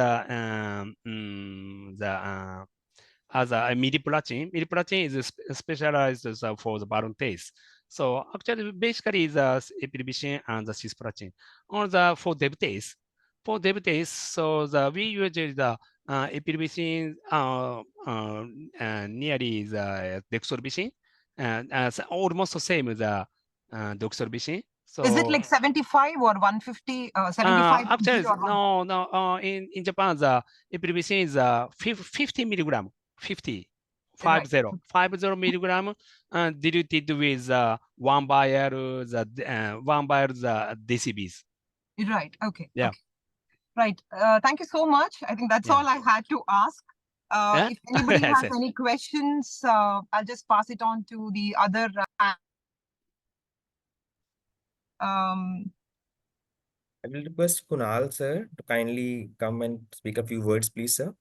Speaker 6: a miriplatin. Miriplatin is specialized for the balloon taste. So actually, basically, the epirubicin and the cisplatin. For dev taste, so we usually the epirubicin nearly the doxorubicin, and almost the same as the doxorubicin. So
Speaker 9: is it like 75 or 150? 75
Speaker 6: actually,
Speaker 9: or
Speaker 6: no. In Japan, the epirubicin is 50 milligram, 50 milligram, diluted with 1 vial the decibels.
Speaker 9: Right. Okay.
Speaker 6: Yeah.
Speaker 9: Okay. Right. Thank you so much. I think that's all I had to ask. If anybody has any questions, I'll just pass it on to the other.
Speaker 3: I will request Kunal, sir, to kindly come and speak a few words, please, sir.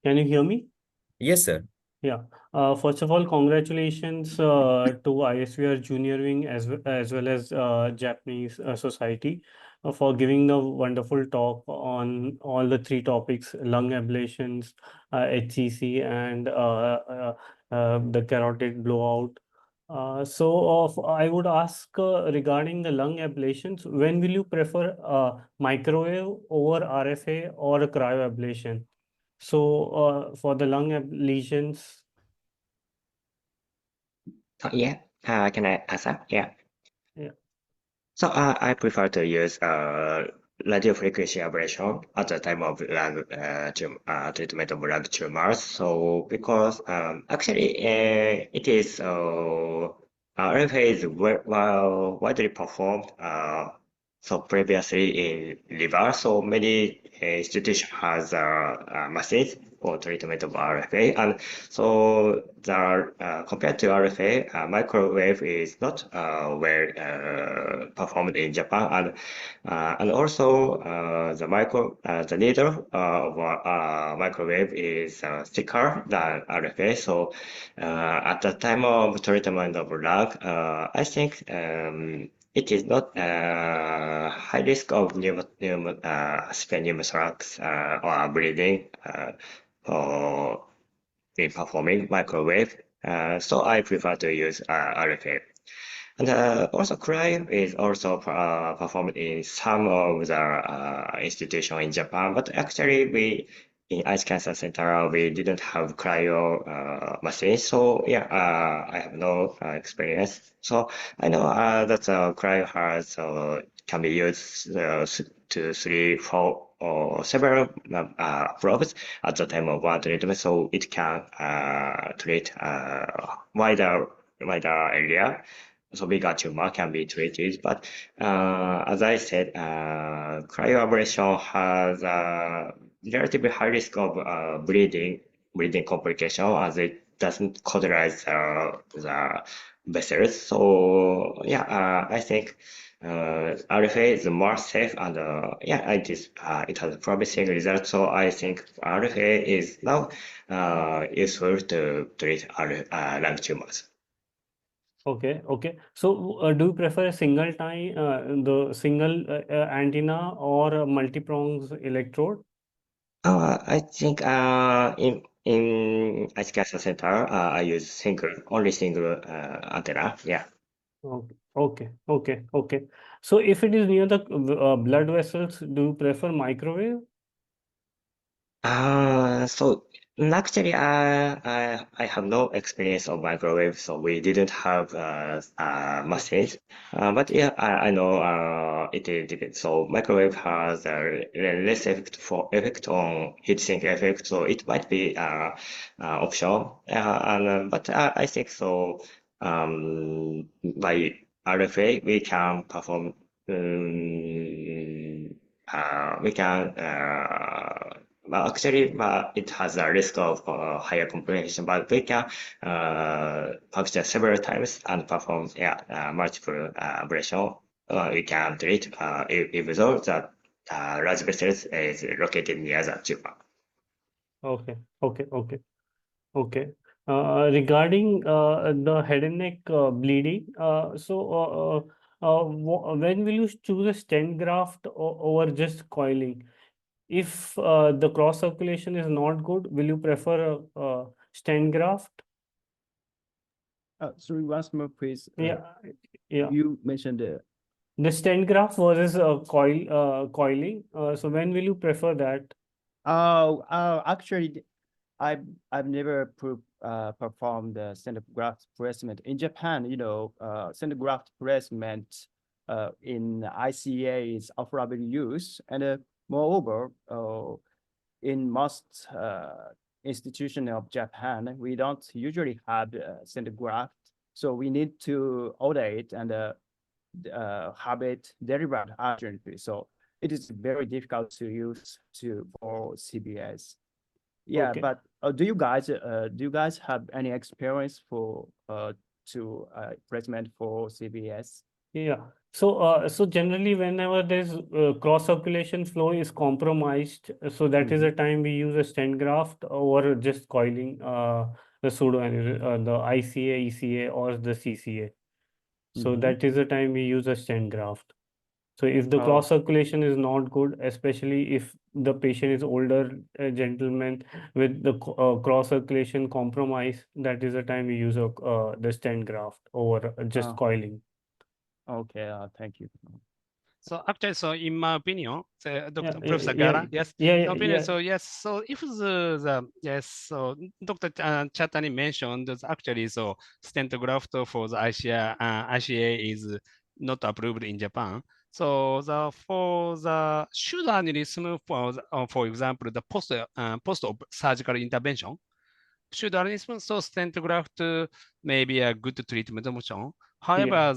Speaker 10: Can you hear me?
Speaker 3: Yes, sir.
Speaker 10: Yeah. First of all, congratulations to ISVR Junior Wing as well as Japanese Society for giving the wonderful talk on all the three topics: lung ablations, HCC, and the carotid blowout. I would ask regarding the lung ablations, when will you prefer microwave over RFA or a cryoablation? So for the lung lesions,
Speaker 8: Yeah. Can I answer? Yeah.
Speaker 10: yeah.
Speaker 8: So I prefer to use radiofrequency ablation at the time of treatment of lung tumors. So because actually it is RFA is well widely performed so previously in liver. So many institutions has machines for treatment of RFA, and so the compared to RFA, microwave is not well performed in Japan, and also the needle of microwave is thicker than RFA. So at the time of treatment of lung, I think it is not high risk of pneumothorax or bleeding for in performing microwave. So I prefer to use RFA. And also cryo is also performed in some of the institutions in Japan, but actually we in Ice Cancer Center we didn't have cryo machines, so yeah, I have no experience. So I know that cryo has can be used to 3, 4, or several probes at the time of one treatment, so it can treat wider area. So bigger tumor can be treated, but as I said, cryoablation has a relatively high risk of bleeding complication as it doesn't cauterize the vessels. So yeah, I think RFA is more safe, and yeah, it has a promising result. So I think RFA is now useful to treat lung tumors.
Speaker 10: Okay, okay. So do you prefer a single tie, the single antenna, or a multi-prongs electrode?
Speaker 8: I think in Ice Cancer Center, I use only single antenna. Yeah.
Speaker 10: Okay, okay, okay, okay. So if it is near the blood vessels, do you prefer microwave?
Speaker 8: So actually, I have no experience of microwave, so we didn't have machines. But yeah, I know it is different. So microwave has a less effect on heat sink effect, so it might be option. But I think so. By RFA, we can perform. We can. Actually, it has a risk of higher complication, but we can puncture several times and perform multiple ablation. We can treat even though the large vessels is located near the tumor.
Speaker 10: Okay, okay, okay, okay. Regarding the head and neck bleeding, when will you choose a stent graft over just coiling? If the cross circulation is not good, will you prefer a stent graft?
Speaker 7: Sorry, once more, please.
Speaker 10: Yeah, yeah.
Speaker 7: You mentioned
Speaker 10: The stent graft versus coiling. So when will you prefer that?
Speaker 7: actually, I've never performed the stent graft placement in Japan. You know, stent graft placement in ICA is often used, and moreover, in most institutions of Japan, we don't usually have stent graft, so we need to order it and have it delivered urgently. So it is very difficult to use for CBS. Yeah,
Speaker 10: Okay.
Speaker 7: but do you guys have any experience for placement for CBS?
Speaker 10: Yeah. So generally, whenever there's cross circulation flow is compromised, so that is the time we use a stent graft or just coiling the the ICA, ECA, or the CCA. So that is the time we use a stent graft. So if the cross circulation is not good, especially if the patient is older gentleman with the cross circulation compromise, that is the time we use the stent graft over just coiling.
Speaker 7: Okay, thank you.
Speaker 6: So actually, so in my opinion, Dr. Professor
Speaker 10: yeah,
Speaker 6: Gara, yes,
Speaker 10: yeah,
Speaker 6: the opinion.
Speaker 10: yeah.
Speaker 6: So yes, so if the yes, so Dr. Chatani mentioned that actually, so stent graft for the ICA is not approved in Japan. So the for the should aneurysm for example the post surgical intervention should aneurysm so stent graft may be a good treatment option. However,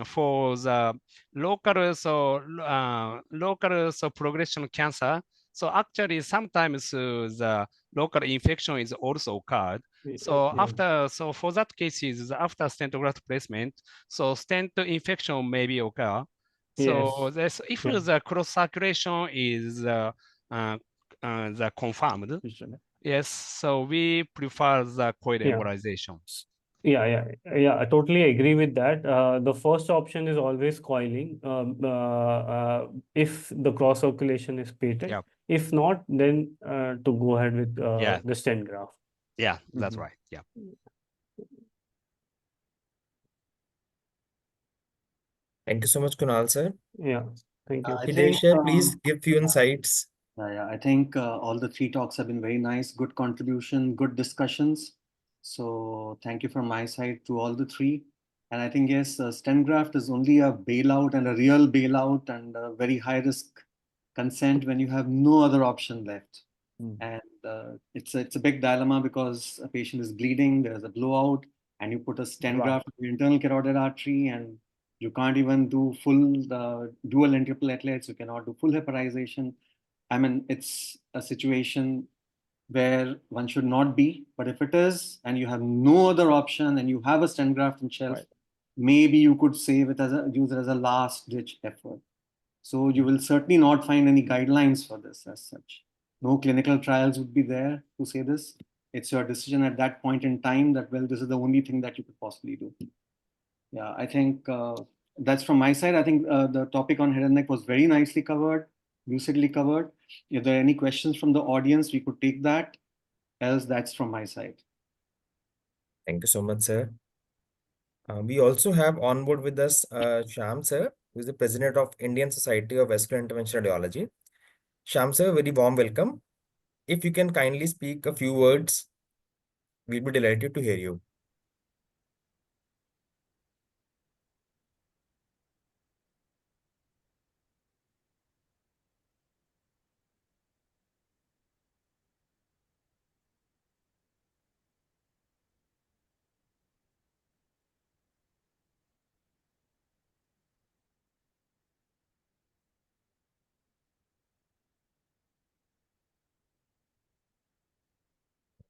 Speaker 6: for the local progression cancer, so actually sometimes the local infection is also occurred. So after for that cases after stent graft placement, so stent infection may be occur. So this if the cross circulation is the confirmed. Yes, so we prefer the coil embolization.
Speaker 10: Yeah, I totally agree with that. The first option is always coiling, if the cross circulation is patent.
Speaker 6: Yeah.
Speaker 10: If not, then to go ahead with the stent graft.
Speaker 6: Yeah, that's right. Yeah.
Speaker 3: Thank you so much, Kunal sir.
Speaker 10: Yeah, thank you.
Speaker 1: I think,
Speaker 3: Jcircle, please give few insights.
Speaker 1: I think all the three talks have been very nice, good contribution, good discussions. So thank you from my side to all the three. And I think, yes, stent graft is only a bailout and a real bailout and a very high risk consent when you have no other option left. And it's a big dilemma because a patient is bleeding, there's a blowout, and you put a stent graft in the internal carotid artery, and you can't even do full dual and triple platelets. You cannot do full heparization. I mean, it's a situation where one should not be, but if it is, and you have no other option, and you have a stent graft on shelf, maybe you could save it use it as a last ditch effort. So you will certainly not find any guidelines for this as such. No clinical trials would be there to say this. It's your decision at that point in time that, well, this is the only thing that you could possibly do. Yeah, I think that's from my side. I think the topic on head and neck was very nicely covered, lucidly covered. If there are any questions from the audience, we could take that. Else, that's from my side.
Speaker 3: Thank you so much, sir. We also have on board with us Shyam sir, who is the president of Indian Society of Vascular Interventional Radiology. Shyam sir, very warm welcome. If you can kindly speak a few words, we'll be delighted to hear you.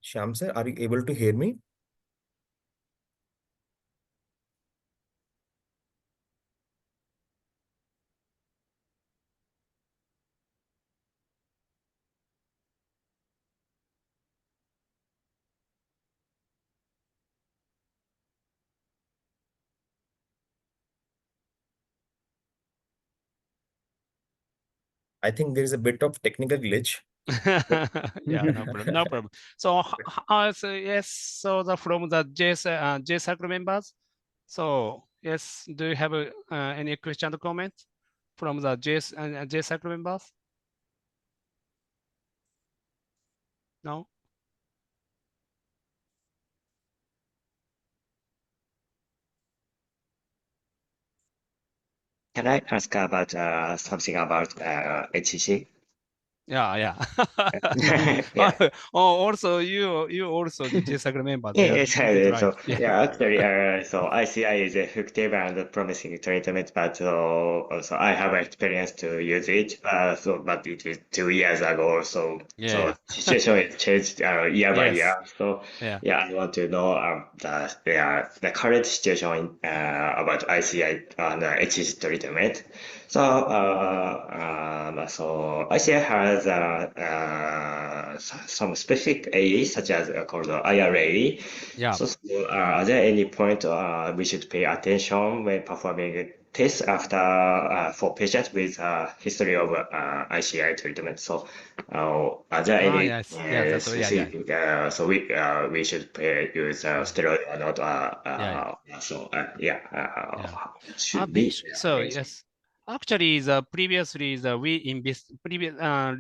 Speaker 3: Shyam sir, are you able to hear me? I think there is a bit of technical glitch.
Speaker 6: Yeah, no problem, no problem. So, so yes, so from the Jcircle members. So yes, do you have any question or comment from the Jcircle members? No.
Speaker 8: Can I ask about something about HCC?
Speaker 6: Yeah.
Speaker 8: Yeah.
Speaker 6: Also, you also the Jcircle member. Yeah,
Speaker 8: Yes,
Speaker 6: you did right.
Speaker 8: so
Speaker 6: Yeah.
Speaker 8: yeah, actually, so ICI is effective and promising treatment, but so I have experience to use it. But it is 2 years ago, so
Speaker 6: Yeah.
Speaker 8: situation is changed year by
Speaker 6: Yes.
Speaker 8: year. So
Speaker 6: Yeah.
Speaker 8: I want to know the current situation about ICI and HS treatment. So so ICI has some specific AE such as called IRA.
Speaker 6: Yeah.
Speaker 8: So, are there any point we should pay attention when performing tests after for patients with history of ICI treatment? So, are there any
Speaker 6: Yes. Yeah. That's yeah.
Speaker 8: specific? So we should use steroid or not? So it should be.
Speaker 6: So yes, actually,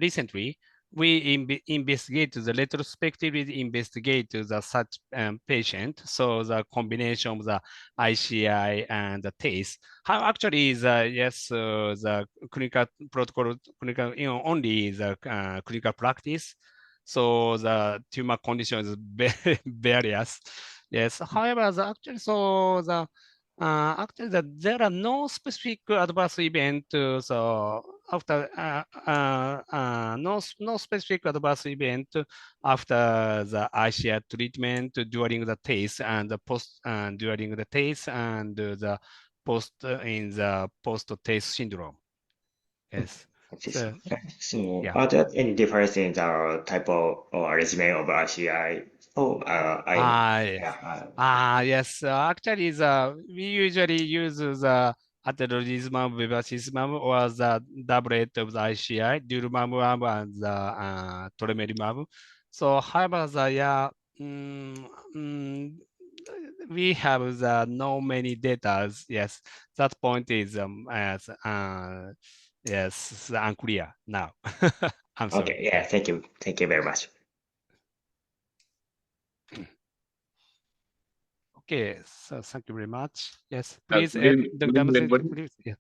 Speaker 6: recently we investigate the retrospectively investigate the such patient. So the combination of the ICI and the taste. How actually is the clinical protocol only the clinical practice. So the tumor condition is very various. Yes. However, there are no specific adverse event. So after no specific adverse event after the ICI treatment during the taste and the post during the taste and the post in the post taste syndrome. Yes.
Speaker 8: So,
Speaker 6: yeah.
Speaker 8: are there any difference in the type of or regimen of ICI?
Speaker 6: Yes. Actually, we usually use the atezolizumab, bevacizumab, or the doublet of the ICI, durvalumab, and the tremelimab. So, however, we have no many data. Yes, that point is yes, unclear now. I'm sorry.
Speaker 8: Okay, yeah, thank you very much.
Speaker 6: Okay, so thank you very much. Yes, please,
Speaker 11: good evening,
Speaker 6: Dr.
Speaker 11: everybody.
Speaker 6: Please. Yeah.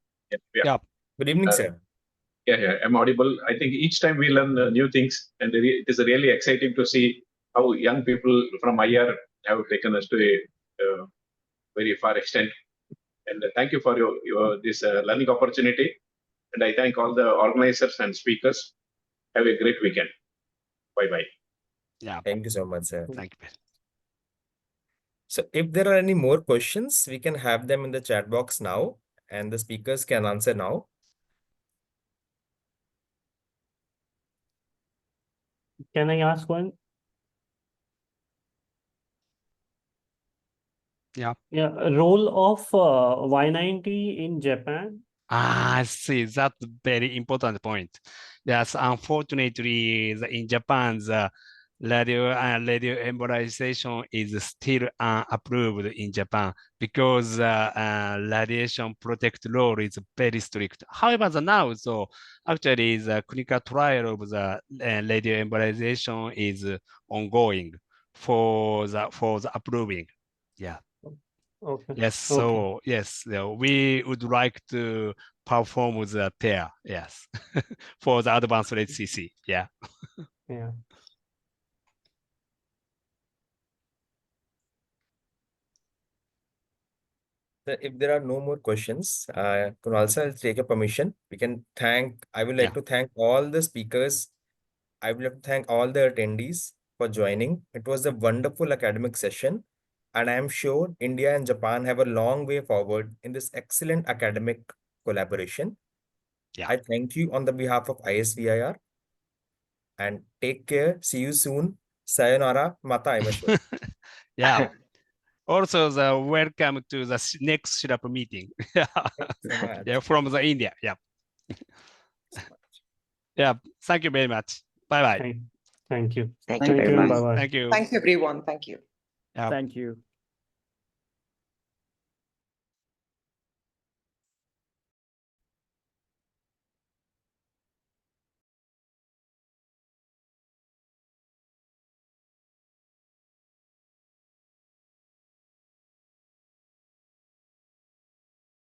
Speaker 11: Yeah.
Speaker 3: Good evening, sir.
Speaker 11: Yeah, I'm audible. I think each time we learn new things, and it is really exciting to see how young people from IR have taken us to a very far extent. And thank you for your this learning opportunity. And I thank all the organizers and speakers. Have a great weekend. Bye-bye.
Speaker 6: Yeah.
Speaker 3: Thank you so much, sir.
Speaker 6: Thank you.
Speaker 3: So if there are any more questions, we can have them in the chat box now, and the speakers can answer now.
Speaker 10: Can I ask one?
Speaker 6: Yeah.
Speaker 10: Yeah, role of Y90 in Japan.
Speaker 6: I see. That's a very important point. Yes, unfortunately, in Japan, the radio embolization is still unapproved in Japan because radiation protect law is very strict. However, now, so actually, the clinical trial of the radio embolization is ongoing for the approving. Yeah.
Speaker 10: Okay.
Speaker 6: Yes, so yes, we would like to perform the tear, yes, for the advanced HCC, yeah.
Speaker 10: Yeah.
Speaker 3: So if there are no more questions, Kunal, I'll take a permission. I would like to thank all the speakers. I would like to thank all the attendees for joining. It was a wonderful academic session, and I am sure India and Japan have a long way forward in this excellent academic collaboration.
Speaker 6: Yeah.
Speaker 3: I thank you on the behalf of ISVIR, and take care. See you soon. Sayonara, mata aimashou.
Speaker 6: Yeah. Also, the welcome to the next SHIRAP meeting. Yeah.
Speaker 3: So much.
Speaker 6: Yeah, from the India. Yeah. Yeah. Thank you very much. Bye bye.
Speaker 10: Thank you.
Speaker 8: Thank you very much.
Speaker 10: Bye bye.
Speaker 6: Thank you.
Speaker 9: Thanks, everyone. Thank you.
Speaker 6: Yeah.
Speaker 7: Thank you.